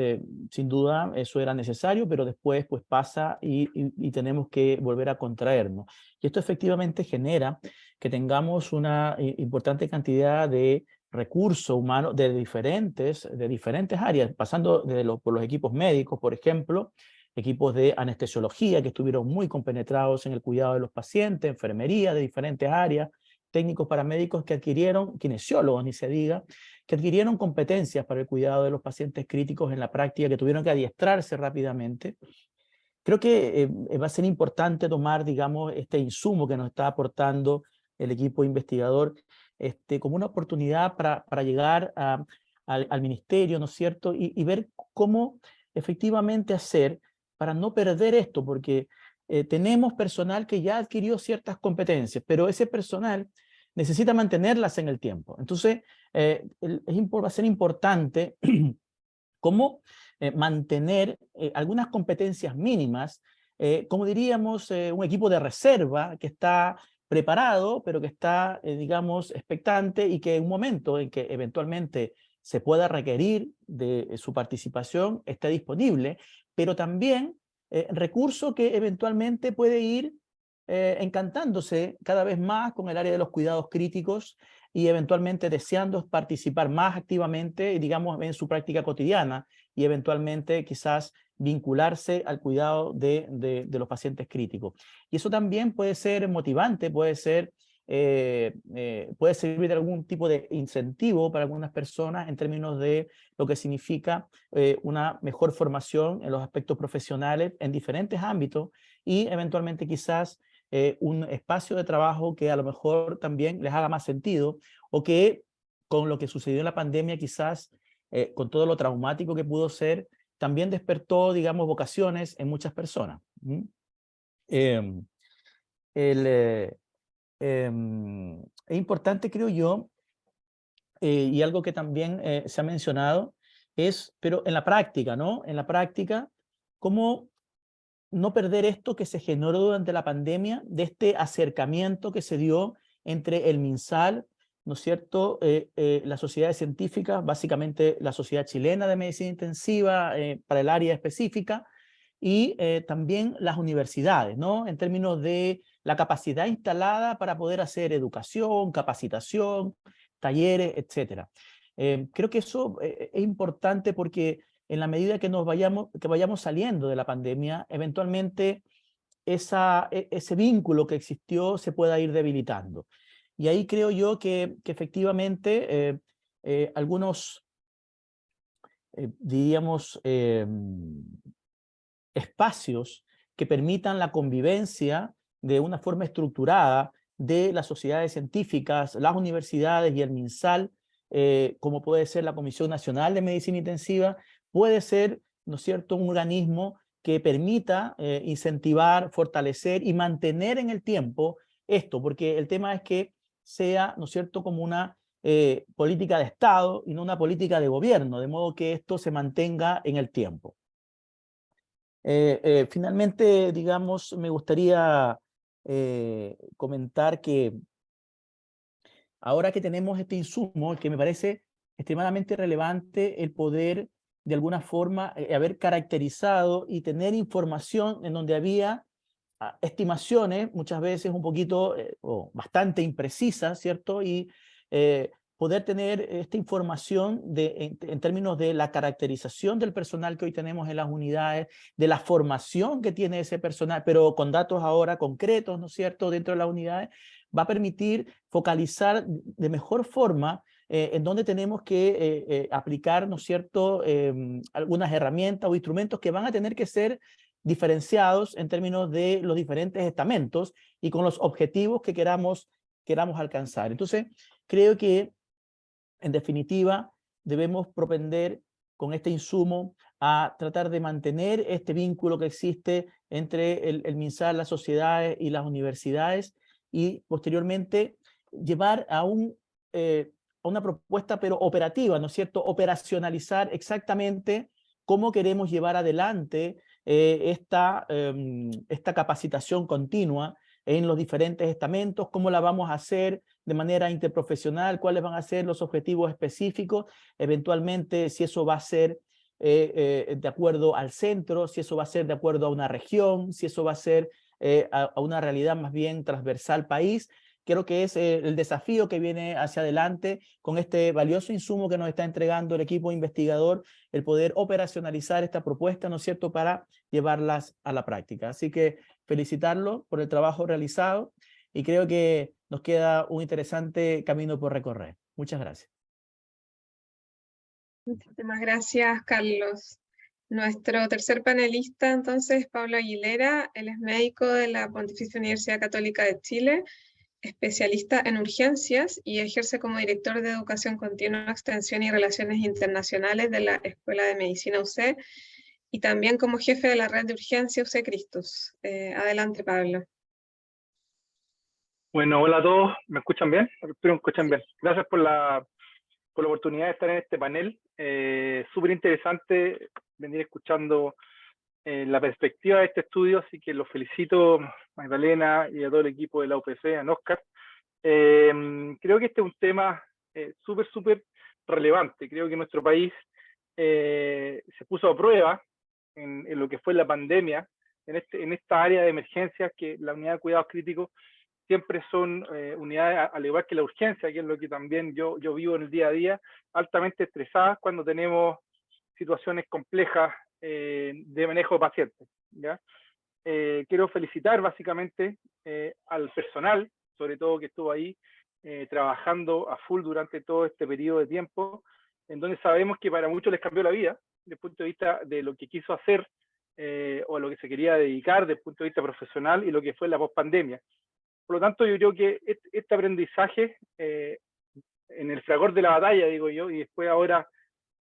sin duda eso era necesario, pero después pues pasa y tenemos que volver a contraernos. Y esto efectivamente genera que tengamos una importante cantidad de recursos humanos de diferentes áreas, pasando por los equipos médicos, por ejemplo, equipos de anestesiología que estuvieron muy compenetrados en el cuidado de los pacientes, enfermería de diferentes áreas, técnicos paramédicos que adquirieron, kinesiólogos ni se diga, que adquirieron competencias para el cuidado de los pacientes críticos en la práctica, que tuvieron que adiestrarse rápidamente. Creo que va a ser importante tomar, digamos, este insumo que nos está aportando el equipo investigador como una oportunidad para llegar al ministerio, ¿no es cierto? Y ver cómo efectivamente hacer para no perder esto, porque tenemos personal que ya adquirió ciertas competencias, pero ese personal necesita mantenerlas en el tiempo. Entonces, va a ser importante cómo mantener algunas competencias mínimas, como diríamos, un equipo de reserva que está preparado, pero que está, digamos, expectante y que en un momento en que eventualmente se pueda requerir de su participación esté disponible, pero también recurso que eventualmente puede ir encantándose cada vez más con el área de los cuidados críticos y eventualmente deseando participar más activamente, digamos, en su práctica cotidiana y eventualmente quizás vincularse al cuidado de los pacientes críticos. Y eso también puede ser motivante, puede servir de algún tipo de incentivo para algunas personas en términos de lo que significa una mejor formación en los aspectos profesionales en diferentes ámbitos y eventualmente quizás un espacio de trabajo que a lo mejor también les haga más sentido o que con lo que sucedió en la pandemia quizás con todo lo traumático que pudo ser, también despertó, digamos, vocaciones en muchas personas. Es importante, creo yo, y algo que también se ha mencionado, pero en la práctica, ¿no? En la práctica, cómo no perder esto que se generó durante la pandemia, de este acercamiento que se dio entre el MinSal, ¿no es cierto?, las sociedades científicas, básicamente la Sociedad Chilena de Medicina Intensiva para el área específica, y también las universidades, ¿no?, en términos de la capacidad instalada para poder hacer educación, capacitación, talleres, etc. Creo que eso es importante porque en la medida que vayamos saliendo de la pandemia, eventualmente ese vínculo que existió se pueda ir debilitando. Y ahí creo yo que efectivamente algunos, diríamos, espacios que permitan la convivencia de una forma estructurada de las sociedades científicas, las universidades y el MinSal, como puede ser la Comisión Nacional de Medicina Intensiva, puede ser, ¿no es cierto?, un organismo que permita incentivar, fortalecer y mantener en el tiempo esto, porque el tema es que sea, ¿no es cierto?, como una política de Estado y no una política de gobierno, de modo que esto se mantenga en el tiempo. Finalmente, digamos, me gustaría comentar que ahora que tenemos este insumo, que me parece extremadamente relevante el poder de alguna forma haber caracterizado y tener información en donde había estimaciones, muchas veces un poquito o bastante imprecisas, ¿cierto? Y poder tener esta información en términos de la caracterización del personal que hoy tenemos en las unidades, de la formación que tiene ese personal, pero con datos ahora concretos, ¿no es cierto?, dentro de las unidades, va a permitir focalizar de mejor forma en donde tenemos que aplicar, ¿no es cierto?, algunas herramientas o instrumentos que van a tener que ser diferenciados en términos de los diferentes estamentos y con los objetivos que queramos alcanzar. Entonces, creo que, en definitiva, debemos propender con este insumo a tratar de mantener este vínculo que existe entre el MinSal, las sociedades y las universidades, y posteriormente llevar a una propuesta pero operativa, ¿no es cierto? Operacionalizar exactamente cómo queremos llevar adelante esta capacitación continua en los diferentes estamentos, cómo la vamos a hacer de manera interprofesional, cuáles van a ser los objetivos específicos, eventualmente si eso va a ser de acuerdo al centro, si eso va a ser de acuerdo a una región, si eso va a ser a una realidad más bien transversal país. Creo que es el desafío que viene hacia adelante con este valioso insumo que nos está entregando el equipo investigador, el poder operacionalizar esta propuesta, ¿no es cierto?, para llevarlas a la práctica. Así que felicitarlo por el trabajo realizado y creo que nos queda un interesante camino por recorrer. Muchas gracias. Muchísimas gracias, Carlos. Nuestro tercer panelista, entonces, es Pablo Aguilera. Él es médico de la Pontificia Universidad Católica de Chile, especialista en urgencias y ejerce como director de Educación Continua, Extensión y Relaciones Internacionales de la Escuela de Medicina UC y también como jefe de la red de urgencia UC Christus. Adelante, Pablo. Bueno, hola a todos. ¿Me escuchan bien? Espero que me escuchen bien. Gracias por la oportunidad de estar en este panel. Súper interesante venir escuchando la perspectiva de este estudio, así que los felicito, Magdalena, y a todo el equipo de la UPC, a Oscar. Creo que este es un tema súper relevante. Creo que nuestro país se puso a prueba en lo que fue la pandemia, en esta área de emergencias, que la unidad de cuidados críticos siempre son unidades, al igual que la urgencia, que es lo que también yo vivo en el día a día, altamente estresadas cuando tenemos situaciones complejas de manejo de pacientes, ¿ya? Quiero felicitar básicamente al personal, sobre todo que estuvo ahí trabajando a full durante todo este periodo de tiempo, en donde sabemos que para muchos les cambió la vida, desde el punto de vista de lo que quiso hacer o a lo que se quería dedicar desde el punto de vista profesional y lo que fue la pospandemia. Por lo tanto, yo creo que este aprendizaje en el fragor de la batalla, digo yo, y después ahora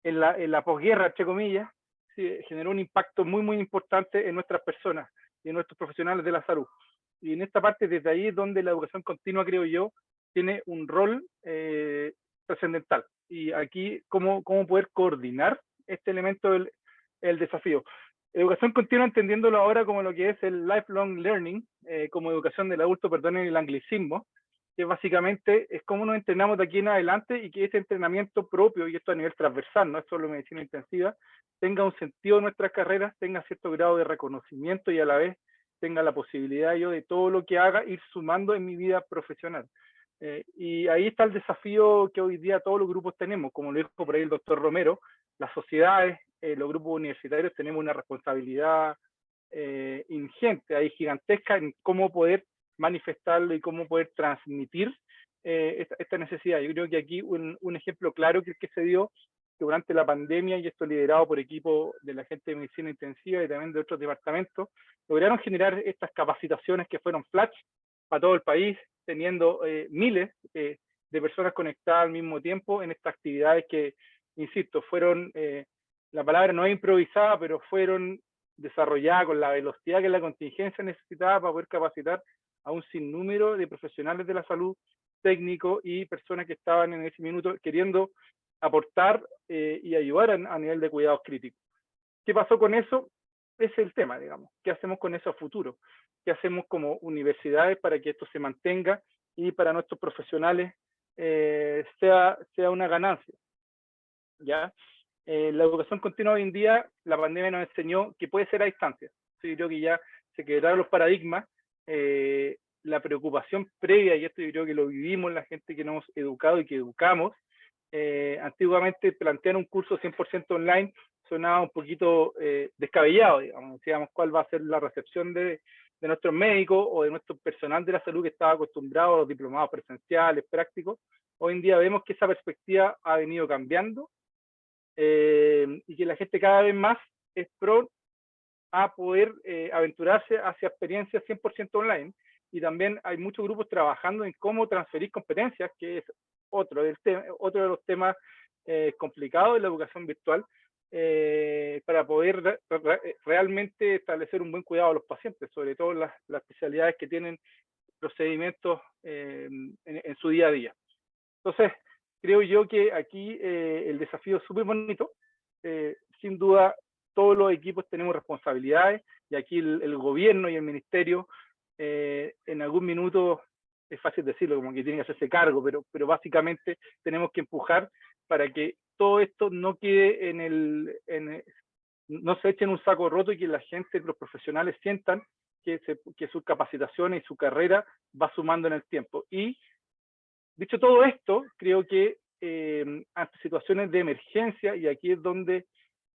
en la posguerra, entre comillas, sí, generó un impacto muy importante en nuestras personas y en nuestros profesionales de la salud. Y en esta parte, desde ahí es donde la educación continua, creo yo, tiene un rol trascendental. Y aquí, ¿cómo poder coordinar este elemento del desafío? Educación continua, entendiéndolo ahora como lo que es el lifelong learning, como educación del adulto, perdonen el anglicismo, que básicamente es cómo nos entrenamos de aquí en adelante y que ese entrenamiento propio, y esto a nivel transversal, no es solo medicina intensiva, tenga un sentido en nuestras carreras, tenga cierto grado de reconocimiento y a la vez tenga la posibilidad yo de todo lo que haga ir sumando en mi vida profesional. Y ahí está el desafío que hoy día todos los grupos tenemos, como lo dijo por ahí el doctor Romero, las sociedades, los grupos universitarios tenemos una responsabilidad ingente, ahí gigantesca, en cómo poder manifestarlo y cómo poder transmitir esta necesidad. Yo creo que aquí un ejemplo claro que se dio que durante la pandemia, y esto liderado por equipos de la gente de medicina intensiva y también de otros departamentos, lograron generar estas capacitaciones que fueron flash para todo el país, teniendo miles de personas conectadas al mismo tiempo en estas actividades que, insisto, fueron, la palabra no es improvisada, pero fueron desarrolladas con la velocidad que la contingencia necesitaba para poder capacitar a un sinnúmero de profesionales de la salud, técnicos y personas que estaban en ese minuto queriendo aportar y ayudar a nivel de cuidados críticos. ¿Qué pasó con eso? Ese es el tema, digamos. ¿Qué hacemos con eso a futuro? ¿Qué hacemos como universidades para que esto se mantenga y para nuestros profesionales sea una ganancia? ¿Ya? La educación continua hoy en día, la pandemia nos enseñó que puede ser a distancia. Yo creo que ya se quedaron los paradigmas. La preocupación previa, y esto yo creo que lo vivimos la gente que nos hemos educado y que educamos, antiguamente plantear un curso 100% online sonaba un poquito descabellado, digamos. Decíamos cuál va a ser la recepción de nuestros médicos o de nuestro personal de la salud que estaba acostumbrado a los diplomados presenciales, prácticos. Hoy en día vemos que esa perspectiva ha venido cambiando y que la gente cada vez más es pro a poder aventurarse hacia experiencias 100% online. Y también hay muchos grupos trabajando en cómo transferir competencias, que es otro de los temas complicados de la educación virtual, para poder realmente establecer un buen cuidado a los pacientes, sobre todo las especialidades que tienen procedimientos en su día a día. Entonces, creo yo que aquí el desafío es súper bonito. Sin duda, todos los equipos tenemos responsabilidades, y aquí el gobierno y el ministerio, en algún minuto, es fácil decirlo, como que tienen que hacerse cargo, pero básicamente tenemos que empujar para que todo esto no quede no se eche en un saco roto, y que la gente, los profesionales, sientan que sus capacitaciones y su carrera va sumando en el tiempo. Y dicho todo esto, creo que ante situaciones de emergencia, y aquí es donde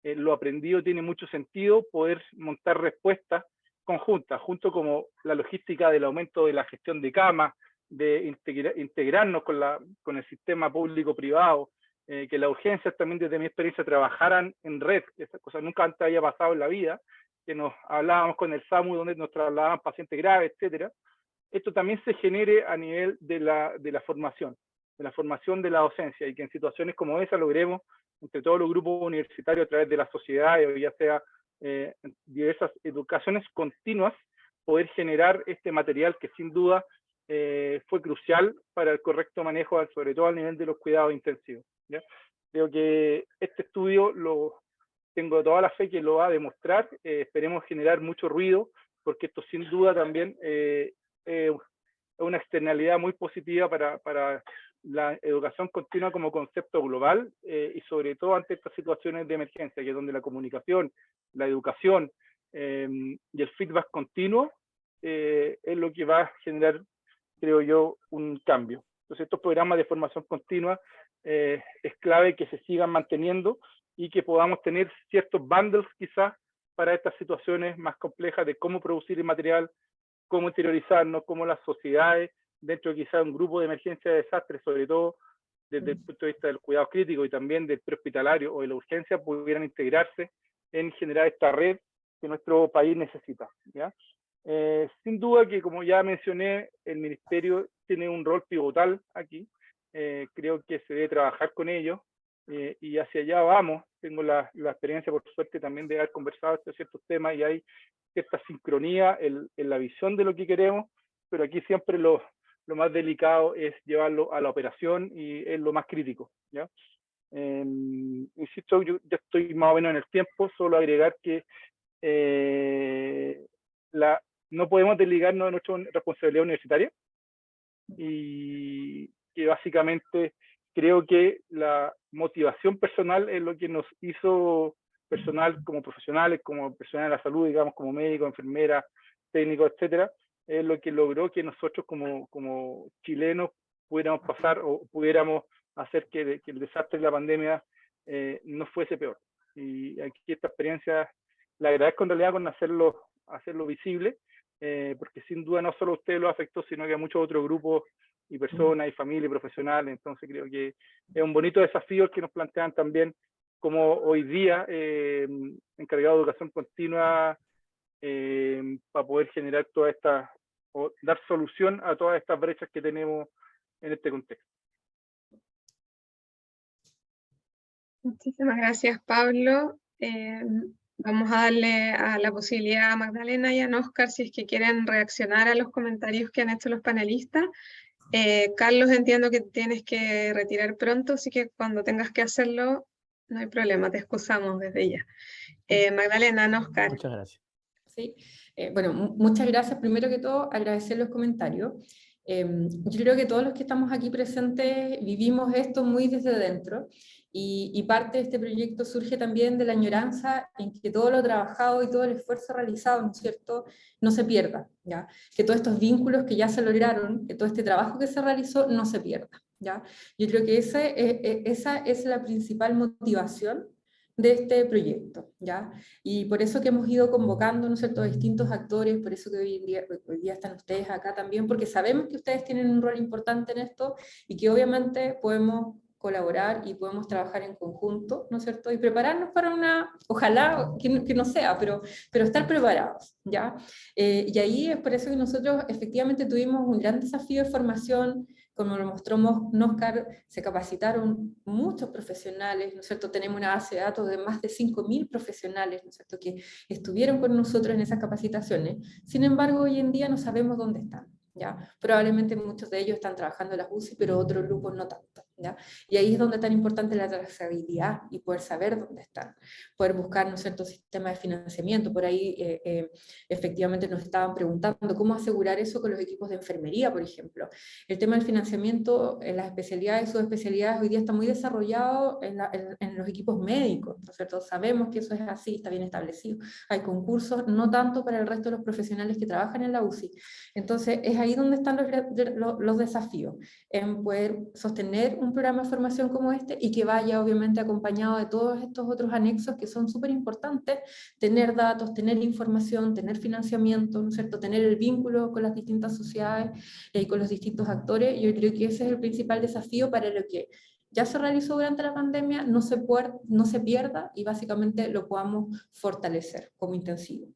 lo aprendido tiene mucho sentido, poder montar respuestas conjuntas, junto como la logística del aumento de la gestión de camas, de integrarnos con el sistema público-privado, que las urgencias también, desde mi experiencia, trabajaran en red, que esa cosa nunca antes había pasado en la vida, que nos hablábamos con el SAMU, donde nos trasladaban pacientes graves, etcétera. Esto también se genere a nivel de la formación de la docencia, y que en situaciones como esa logremos, entre todos los grupos universitarios, a través de las sociedades, o ya sea diversas educaciones continuas, poder generar este material que sin duda fue crucial para el correcto manejo, sobre todo al nivel de los cuidados intensivos, ¿ya? Creo que este estudio tengo toda la fe que lo va a demostrar. Esperemos generar mucho ruido, porque esto sin duda también es una externalidad muy positiva para la educación continua como concepto global, y sobre todo ante estas situaciones de emergencia, que es donde la comunicación, la educación y el feedback continuo es lo que va a generar, creo yo, un cambio. Entonces, estos programas de formación continua es clave que se sigan manteniendo, y que podamos tener ciertos bundles quizás para estas situaciones más complejas de cómo producir el material, cómo interiorizarnos, cómo las sociedades, dentro de quizás un grupo de emergencia de desastre, sobre todo desde el punto de vista del cuidado crítico y también del prehospitalario o de la urgencia, pudieran integrarse en generar esta red que nuestro país necesita, ¿ya? Sin duda que, como ya mencioné, el Ministerio tiene un rol pivotal aquí. Creo que se debe trabajar con ellos, y hacia allá vamos. Tengo la experiencia, por suerte, también de haber conversado de ciertos temas, y hay cierta sincronía en la visión de lo que queremos, pero aquí siempre lo más delicado es llevarlo a la operación, y es lo más crítico, ¿ya? Insisto, yo ya estoy más o menos en el tiempo, solo agregar que no podemos desligarnos de nuestra responsabilidad universitaria, y que básicamente creo que la motivación personal es lo que nos hizo personal como profesionales, como personal de la salud, digamos, como médicos, enfermeras, técnicos, etcétera, es lo que logró que nosotros como chilenos pudiéramos pasar, o pudiéramos hacer que el desastre de la pandemia no fuese peor. Y aquí esta experiencia la agradezco en realidad con hacerlo visible, porque sin duda no solo a ustedes lo afectó, sino que a muchos otros grupos y personas y familias y profesionales. Entonces creo que es un bonito desafío el que nos plantean también, como hoy día encargado de educación continua, para poder generar toda esta, o dar solución a todas estas brechas que tenemos en este contexto. Muchísimas gracias, Pablo. Vamos a darle la posibilidad a Magdalena y a Óscar si es que quieren reaccionar a los comentarios que han hecho los panelistas. Carlos, entiendo que tienes que retirar pronto, así que cuando tengas que hacerlo, no hay problema, te excusamos desde ya. Magdalena, Óscar. Muchas gracias. Sí. Bueno, muchas gracias. Primero que todo, agradecer los comentarios. Yo creo que todos los que estamos aquí presentes vivimos esto muy desde dentro, y parte de este proyecto surge también de la añoranza en que todo lo trabajado y todo el esfuerzo realizado, ¿no es cierto?, no se pierda, ¿ya? Que todos estos vínculos que ya se lograron, que todo este trabajo que se realizó no se pierda, ¿ya? Yo creo que esa es la principal motivación de este proyecto, ¿ya? Y por eso que hemos ido convocando, ¿no es cierto?, a distintos actores, por eso que hoy día están ustedes acá también, porque sabemos que ustedes tienen un rol importante en esto, y que obviamente podemos colaborar y podemos trabajar en conjunto, ¿no es cierto? Y prepararnos para una, ojalá que no sea, pero estar preparados, ¿ya? Y ahí es por eso que nosotros efectivamente tuvimos un gran desafío de formación. Como lo mostró Óscar, se capacitaron muchos profesionales, ¿no es cierto? Tenemos una base de datos de más de 5.000 profesionales, ¿no es cierto?, que estuvieron con nosotros en esas capacitaciones. Sin embargo, hoy en día no sabemos dónde están, ¿ya? Probablemente muchos de ellos están trabajando en las UCI, pero otros grupos no tanto, ¿ya? Y ahí es donde es tan importante la trazabilidad y poder saber dónde están, poder buscar, ¿no es cierto?, sistemas de financiamiento. Por ahí efectivamente nos estaban preguntando cómo asegurar eso con los equipos de enfermería, por ejemplo. El tema del financiamiento en las especialidades y subespecialidades hoy día está muy desarrollado en los equipos médicos, ¿no es cierto? Sabemos que eso es así, está bien establecido. Hay concursos, no tanto para el resto de los profesionales que trabajan en la UCI. Entonces, es ahí donde están los desafíos, en poder sostener un programa de formación como este y que vaya obviamente acompañado de todos estos otros anexos que son súper importantes, tener datos, tener información, tener financiamiento, ¿no es cierto?, tener el vínculo con las distintas sociedades y con los distintos actores. Yo creo que ese es el principal desafío para lo que ya se realizó durante la pandemia, no se pierda y básicamente lo podamos fortalecer como intensivo.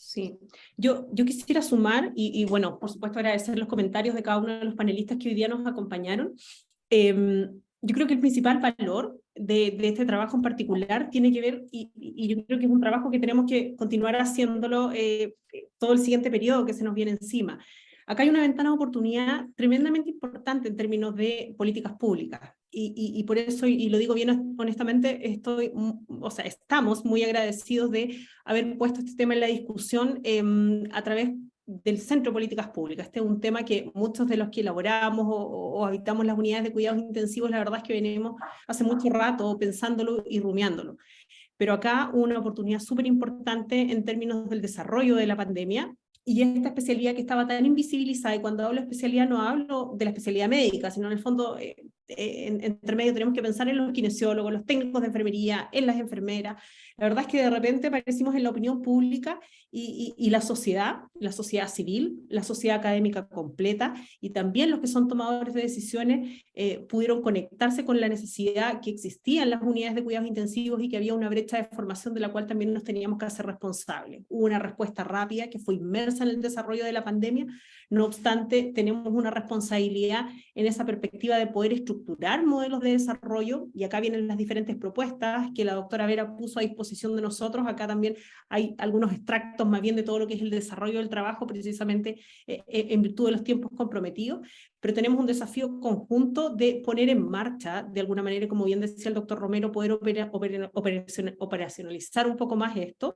Sí, yo quisiera sumar, y bueno, por supuesto agradecer los comentarios de cada uno de los panelistas que hoy día nos acompañaron. Yo creo que el principal valor de este trabajo en particular tiene que ver, y yo creo que es un trabajo que tenemos que continuar haciéndolo todo el siguiente periodo que se nos viene encima. Acá hay una ventana de oportunidad tremendamente importante en términos de políticas públicas, y por eso, y lo digo bien honestamente, estamos muy agradecidos de haber puesto este tema en la discusión a través del Centro de Políticas Públicas. Este es un tema que muchos de los que elaboramos o habitamos las unidades de cuidados intensivos, la verdad es que venimos hace mucho rato pensándolo y rumiándolo. Pero acá hubo una oportunidad súper importante en términos del desarrollo de la pandemia, y esta especialidad que estaba tan invisibilizada, y cuando hablo de especialidad no hablo de la especialidad médica, sino en el fondo, entre medio tenemos que pensar en los kinesiólogos, los técnicos de enfermería, en las enfermeras. La verdad es que de repente aparecimos en la opinión pública y la sociedad civil, la sociedad académica completa, y también los que son tomadores de decisiones pudieron conectarse con la necesidad que existía en las unidades de cuidados intensivos y que había una brecha de formación de la cual también nos teníamos que hacer responsables. Hubo una respuesta rápida que fue inmersa en el desarrollo de la pandemia. No obstante, tenemos una responsabilidad en esa perspectiva de poder estructurar modelos de desarrollo, y acá vienen las diferentes propuestas que la doctora Vera puso a disposición de nosotros. Acá también hay algunos extractos más bien de todo lo que es el desarrollo del trabajo, precisamente en virtud de los tiempos comprometidos, pero tenemos un desafío conjunto de poner en marcha, de alguna manera, como bien decía el doctor Romero, poder operacionalizar un poco más esto,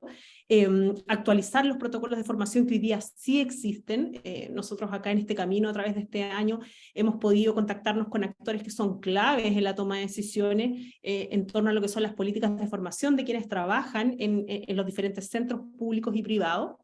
actualizar los protocolos de formación que hoy día sí existen. Nosotros acá en este camino, a través de este año, hemos podido contactarnos con actores que son claves en la toma de decisiones en torno a lo que son las políticas de formación de quienes trabajan en los diferentes centros públicos y privados,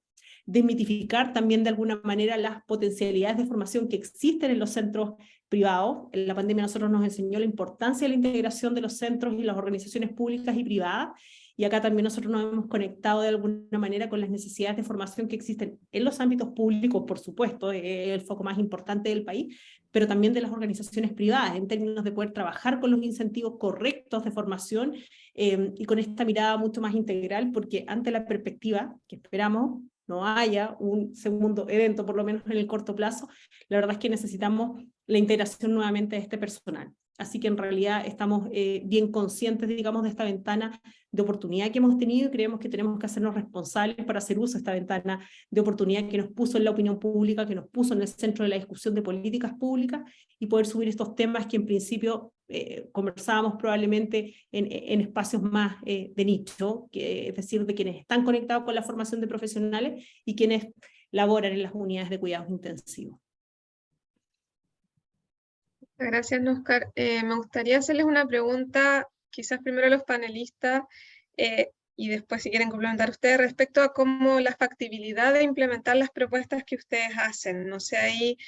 desmitificar también de alguna manera las potencialidades de formación que existen en los centros privados. En la pandemia nosotros nos enseñó la importancia de la integración de los centros y las organizaciones públicas y privadas, y acá también nosotros nos hemos conectado de alguna manera con las necesidades de formación que existen en los ámbitos públicos, por supuesto, el foco más importante del país, pero también de las organizaciones privadas, en términos de poder trabajar con los incentivos correctos de formación y con esta mirada mucho más integral, porque ante la perspectiva que esperamos no haya un segundo evento, por lo menos en el corto plazo, la verdad es que necesitamos la integración nuevamente de este personal. Así que en realidad estamos bien conscientes, digamos, de esta ventana de oportunidad que hemos tenido, y creemos que tenemos que hacernos responsables para hacer uso de esta ventana de oportunidad que nos puso en la opinión pública, que nos puso en el centro de la discusión de políticas públicas, y poder subir estos temas que en principio conversábamos probablemente en espacios más de nicho, es decir, de quienes están conectados con la formación de profesionales y quienes laboran en las unidades de cuidados intensivos. Gracias, Óscar. Me gustaría hacerles una pregunta, quizás primero a los panelistas, y después si quieren complementar ustedes, respecto a cómo la factibilidad de implementar las propuestas que ustedes hacen. No sé, ahí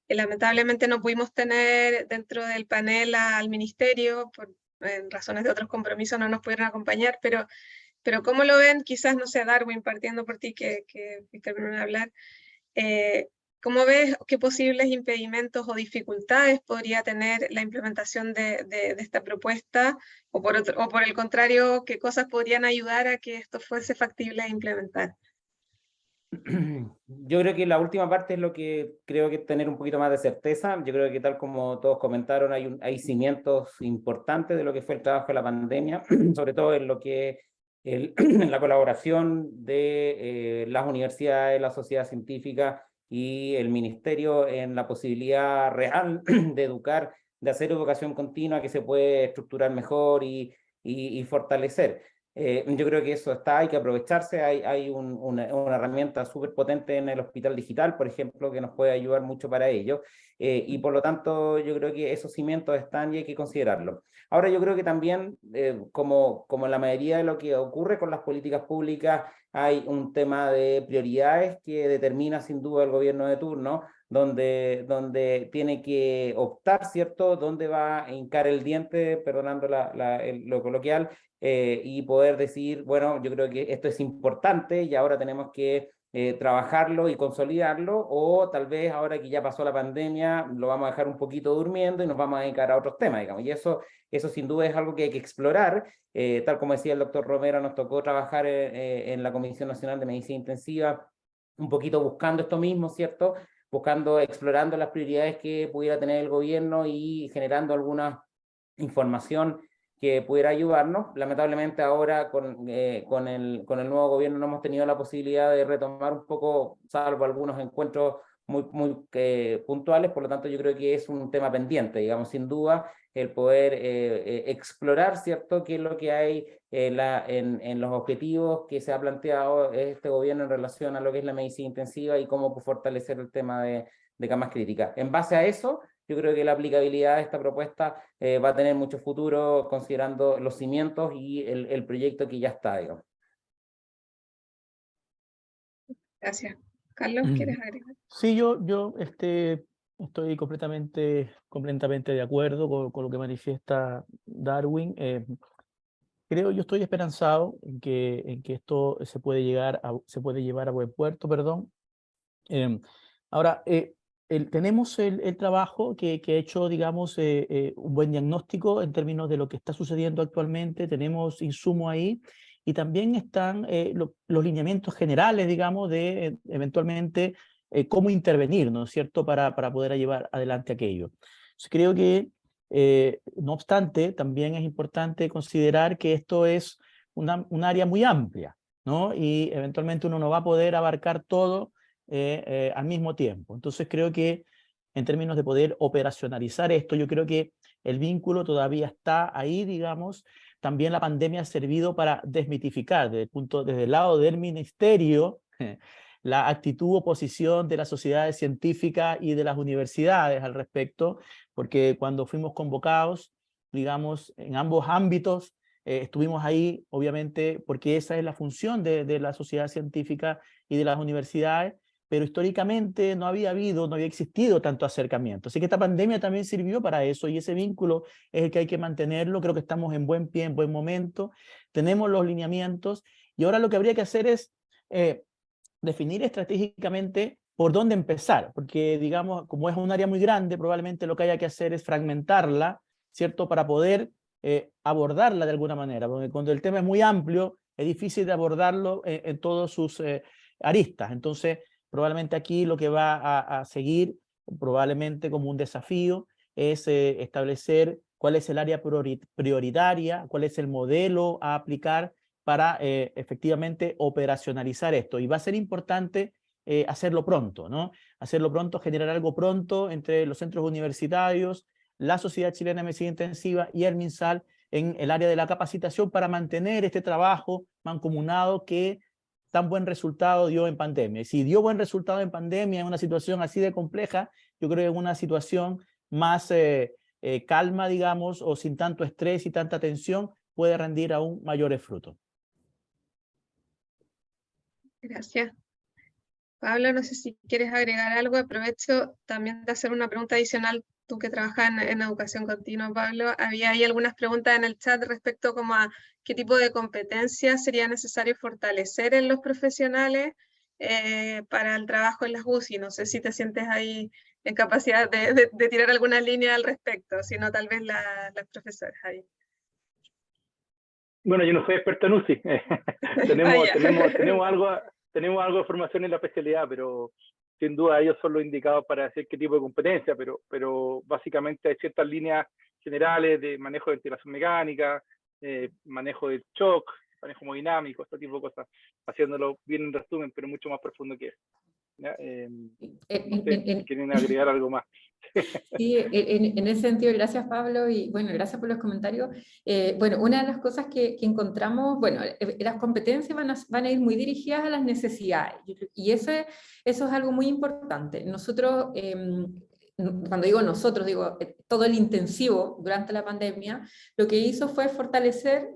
lamentablemente no pudimos tener dentro del panel al ministerio, por razones de otros compromisos no nos pudieron acompañar, pero ¿cómo lo ven? Quizás, no sé, Darwin, partiendo por ti, que fuiste el primero a hablar. ¿Cómo ves qué posibles impedimentos o dificultades podría tener la implementación de esta propuesta? O por el contrario, ¿qué cosas podrían ayudar a que esto fuese factible de implementar? Yo creo que la última parte es lo que creo que tener un poquito más de certeza. Yo creo que tal como todos comentaron, hay cimientos importantes de lo que fue el trabajo de la pandemia, sobre todo en lo que en la colaboración de las universidades, la sociedad científica y el ministerio en la posibilidad real de educar, de hacer educación continua que se puede estructurar mejor y fortalecer. Yo creo que eso está, hay que aprovecharse, hay una herramienta súper potente en el hospital digital, por ejemplo, que nos puede ayudar mucho para ello, y por lo tanto yo creo que esos cimientos están y hay que considerarlo. Ahora yo creo que también, como en la mayoría de lo que ocurre con las políticas públicas, hay un tema de prioridades que determina sin duda el gobierno de turno, donde tiene que optar, ¿cierto?, dónde va a hincar el diente, perdonando lo coloquial, y poder decir, bueno, yo creo que esto es importante y ahora tenemos que trabajarlo y consolidarlo, o tal vez ahora que ya pasó la pandemia lo vamos a dejar un poquito durmiendo y nos vamos a dedicar a otros temas, digamos, y eso sin duda es algo que hay que explorar. Tal como decía el doctor Romero, nos tocó trabajar en la Comisión Nacional de Medicina Intensiva un poquito buscando esto mismo, ¿cierto?, explorando las prioridades que pudiera tener el gobierno y generando alguna información que pudiera ayudarnos. Lamentablemente ahora con el nuevo gobierno no hemos tenido la posibilidad de retomar un poco, salvo algunos encuentros muy puntuales, por lo tanto yo creo que es un tema pendiente, digamos, sin duda, el poder explorar, ¿cierto?, qué es lo que hay en los objetivos que se ha planteado este gobierno en relación a lo que es la medicina intensiva y cómo fortalecer el tema de camas críticas. En base a eso, yo creo que la aplicabilidad de esta propuesta va a tener mucho futuro considerando los cimientos y el proyecto que ya está, digamos. Gracias. Carlos, ¿quieres agregar? Sí, yo estoy completamente de acuerdo con lo que manifiesta Darwin. Yo estoy esperanzado en que esto se puede llevar a buen puerto, perdón. Ahora, tenemos el trabajo que ha hecho, digamos, un buen diagnóstico en términos de lo que está sucediendo actualmente, tenemos insumo ahí, y también están los lineamientos generales, digamos, de eventualmente cómo intervenir, ¿no es cierto?, para poder llevar adelante aquello. Entonces, creo que, no obstante, también es importante considerar que esto es un área muy amplia, ¿no? Y eventualmente uno no va a poder abarcar todo al mismo tiempo. Entonces creo que en términos de poder operacionalizar esto, yo creo que el vínculo todavía está ahí, digamos. También la pandemia ha servido para desmitificar desde el lado del ministerio la actitud o posición de las sociedades científicas y de las universidades al respecto, porque cuando fuimos convocados, digamos, en ambos ámbitos, estuvimos ahí, obviamente, porque esa es la función de la sociedad científica y de las universidades, pero históricamente no había existido tanto acercamiento. Así que esta pandemia también sirvió para eso, y ese vínculo es el que hay que mantenerlo. Creo que estamos en buen pie, en buen momento, tenemos los lineamientos, y ahora lo que habría que hacer es definir estratégicamente por dónde empezar, porque, digamos, como es un área muy grande, probablemente lo que haya que hacer es fragmentarla, ¿cierto?, para poder abordarla de alguna manera, porque cuando el tema es muy amplio, es difícil de abordarlo en todos sus aristas. Entonces, probablemente aquí lo que va a seguir, probablemente como un desafío, es establecer cuál es el área prioritaria, cuál es el modelo a aplicar para efectivamente operacionalizar esto. Y va a ser importante hacerlo pronto, ¿no? Hacerlo pronto, generar algo pronto entre los centros universitarios, la Sociedad Chilena de Medicina Intensiva y el MinSal en el área de la capacitación para mantener este trabajo mancomunado que tan buen resultado dio en pandemia. Y si dio buen resultado en pandemia en una situación así de compleja, yo creo que en una situación más calma, digamos, o sin tanto estrés y tanta tensión, puede rendir aún mayores frutos. Gracias. Pablo, no sé si quieres agregar algo. Aprovecho también de hacer una pregunta adicional. Tú que trabajas en educación continua, Pablo, había ahí algunas preguntas en el chat respecto como a qué tipo de competencias sería necesario fortalecer en los profesionales para el trabajo en las UCI. No sé si te sientes ahí en capacidad de tirar alguna línea al respecto, sino tal vez las profesoras ahí. Bueno, yo no soy experto en UCI. tenemos algo de formación en la especialidad, pero sin duda ellos son los indicados para decir qué tipo de competencia, pero básicamente hay ciertas líneas generales de manejo de ventilación mecánica, manejo del shock, manejo hemodinámico, este tipo de cosas, haciéndolo bien en resumen, pero mucho más profundo que eso. No sé si quieren agregar algo más. Sí, en ese sentido, gracias Pablo, y bueno, gracias por los comentarios. Bueno, una de las cosas que encontramos, bueno, las competencias van a ir muy dirigidas a las necesidades, y eso es algo muy importante. Nosotros, cuando digo nosotros, digo todo el intensivo durante la pandemia, lo que hizo fue fortalecer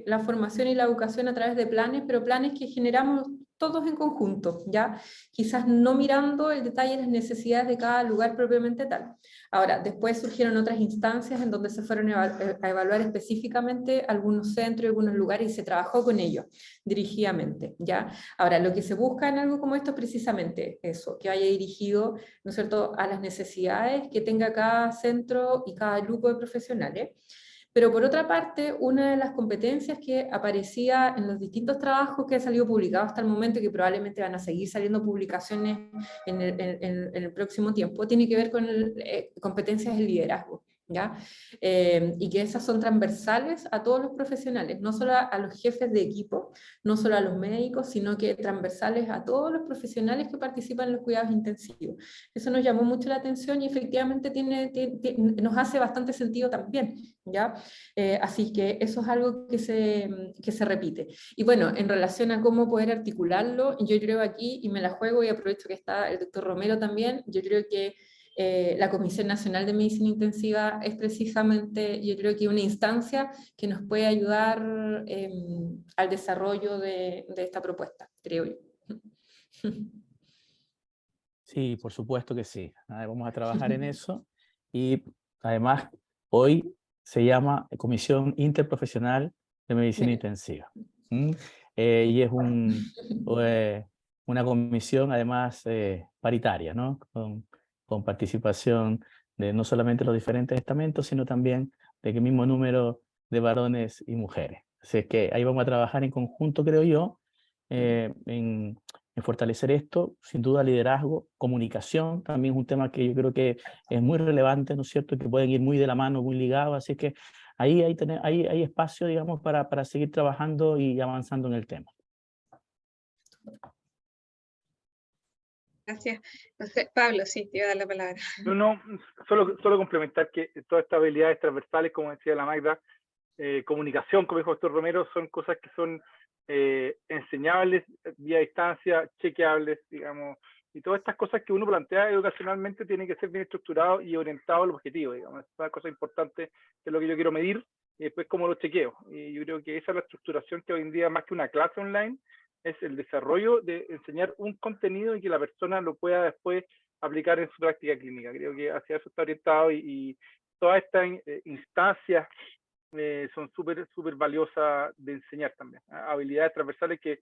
la formación y la educación a través de planes, pero planes que generamos todos en conjunto, ¿ya? Quizás no mirando el detalle de las necesidades de cada lugar propiamente tal. Ahora, después surgieron otras instancias en donde se fueron a evaluar específicamente algunos centros y algunos lugares y se trabajó con ellos dirigidamente, ¿ya? Ahora, lo que se busca en algo como esto es precisamente eso, que vaya dirigido, ¿no es cierto?, a las necesidades que tenga cada centro y cada grupo de profesionales. Pero por otra parte, una de las competencias que aparecía en los distintos trabajos que han salido publicados hasta el momento y que probablemente van a seguir saliendo publicaciones en el próximo tiempo, tiene que ver con competencias de liderazgo, ¿ya? Y que esas son transversales a todos los profesionales, no solo a los jefes de equipo, no solo a los médicos, sino que transversales a todos los profesionales que participan en los cuidados intensivos. Eso nos llamó mucho la atención y efectivamente nos hace bastante sentido también, ¿ya? Así que eso es algo que se repite. Y bueno, en relación a cómo poder articularlo, yo creo aquí, y me la juego y aprovecho que está el doctor Romero también, yo creo que la Comisión Nacional de Medicina Intensiva es precisamente, yo creo que una instancia que nos puede ayudar al desarrollo de esta propuesta, creo yo. Sí, por supuesto que sí. Vamos a trabajar en eso. Y además, hoy se llama Comisión Interprofesional de Medicina Intensiva. Y es una comisión, además, paritaria, ¿no? Con participación de no solamente los diferentes estamentos, sino también de qué mismo número de varones y mujeres. Así es que ahí vamos a trabajar en conjunto, creo yo, en fortalecer esto. Sin duda, liderazgo, comunicación, también es un tema que yo creo que es muy relevante, ¿no es cierto?, que pueden ir muy de la mano, muy ligados, así que ahí hay espacio, digamos, para seguir trabajando y avanzando en el tema. Gracias. No sé, Pablo, sí, te iba a dar la palabra. No, solo complementar que todas estas habilidades transversales, como decía la Magda, comunicación, como dijo el doctor Romero, son cosas que son enseñables vía distancia, chequeables, digamos, y todas estas cosas que uno plantea educacionalmente tienen que ser bien estructurados y orientados al objetivo, digamos. Es una cosa importante, que es lo que yo quiero medir, y después cómo lo chequeo. Y yo creo que esa es la estructuración que hoy en día, más que una clase online, es el desarrollo de enseñar un contenido y que la persona lo pueda después aplicar en su práctica clínica. Creo que hacia eso está orientado y todas estas instancias son súper valiosas de enseñar también. Habilidades transversales que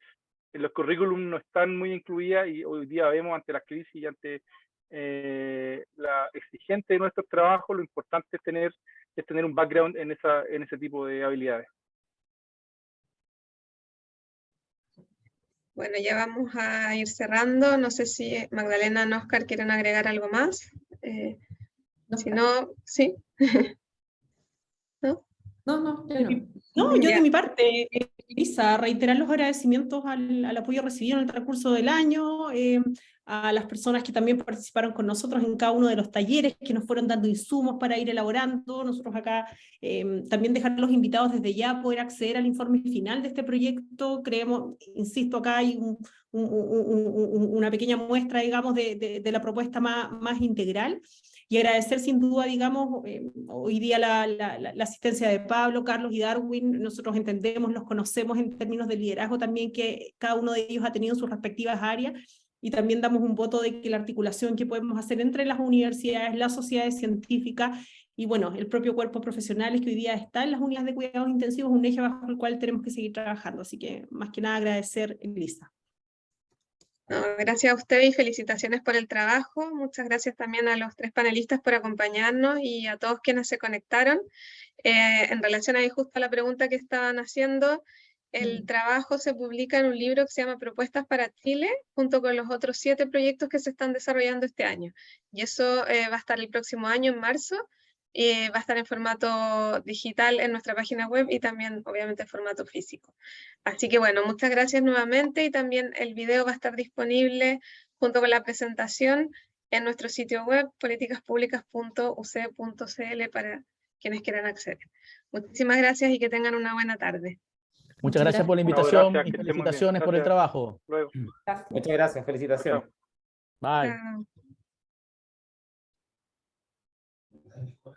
en los currículum no están muy incluidas y hoy día vemos ante las crisis y ante la exigente de nuestros trabajos, lo importante es tener un background en ese tipo de habilidades. Bueno, ya vamos a ir cerrando. No sé si Magdalena y Óscar quieren agregar algo más. Si no, ¿sí? ¿No? No, yo no. No, yo de mi parte, Elisa, reiterar los agradecimientos al apoyo recibido en el transcurso del año, a las personas que también participaron con nosotros en cada uno de los talleres, que nos fueron dando insumos para ir elaborando. Nosotros acá también dejar los invitados desde ya poder acceder al informe final de este proyecto. Creemos, insisto, acá hay una pequeña muestra, digamos, de la propuesta más integral. Y agradecer sin duda, digamos, hoy día la asistencia de Pablo, Carlos y Darwin. Nosotros entendemos, los conocemos en términos de liderazgo también, que cada uno de ellos ha tenido sus respectivas áreas, y también damos un voto de que la articulación que podemos hacer entre las universidades, las sociedades científicas y bueno, el propio cuerpo profesionales que hoy día está en las unidades de cuidados intensivos es un eje bajo el cual tenemos que seguir trabajando. Así que más que nada agradecer, Elisa. No, gracias a usted y felicitaciones por el trabajo. Muchas gracias también a los 3 panelistas por acompañarnos y a todos quienes se conectaron. En relación ahí justo a la pregunta que estaban haciendo, el trabajo se publica en un libro que se llama Propuestas para Chile, junto con los otros 7 proyectos que se están desarrollando este año. Y eso va a estar el próximo año, en marzo, va a estar en formato digital en nuestra página web y también, obviamente, en formato físico. Así que bueno, muchas gracias nuevamente y también el video va a estar disponible junto con la presentación en nuestro sitio web politicaspublicas.uc.cl para quienes quieran acceder. Muchísimas gracias y que tengan una buena tarde. Muchas gracias por la No, invitación gracias, y que estén muy bien. felicitaciones por el Gracias. trabajo. Luego. Gracias. Muchas gracias, felicitaciones. Chao. Bye. Chao.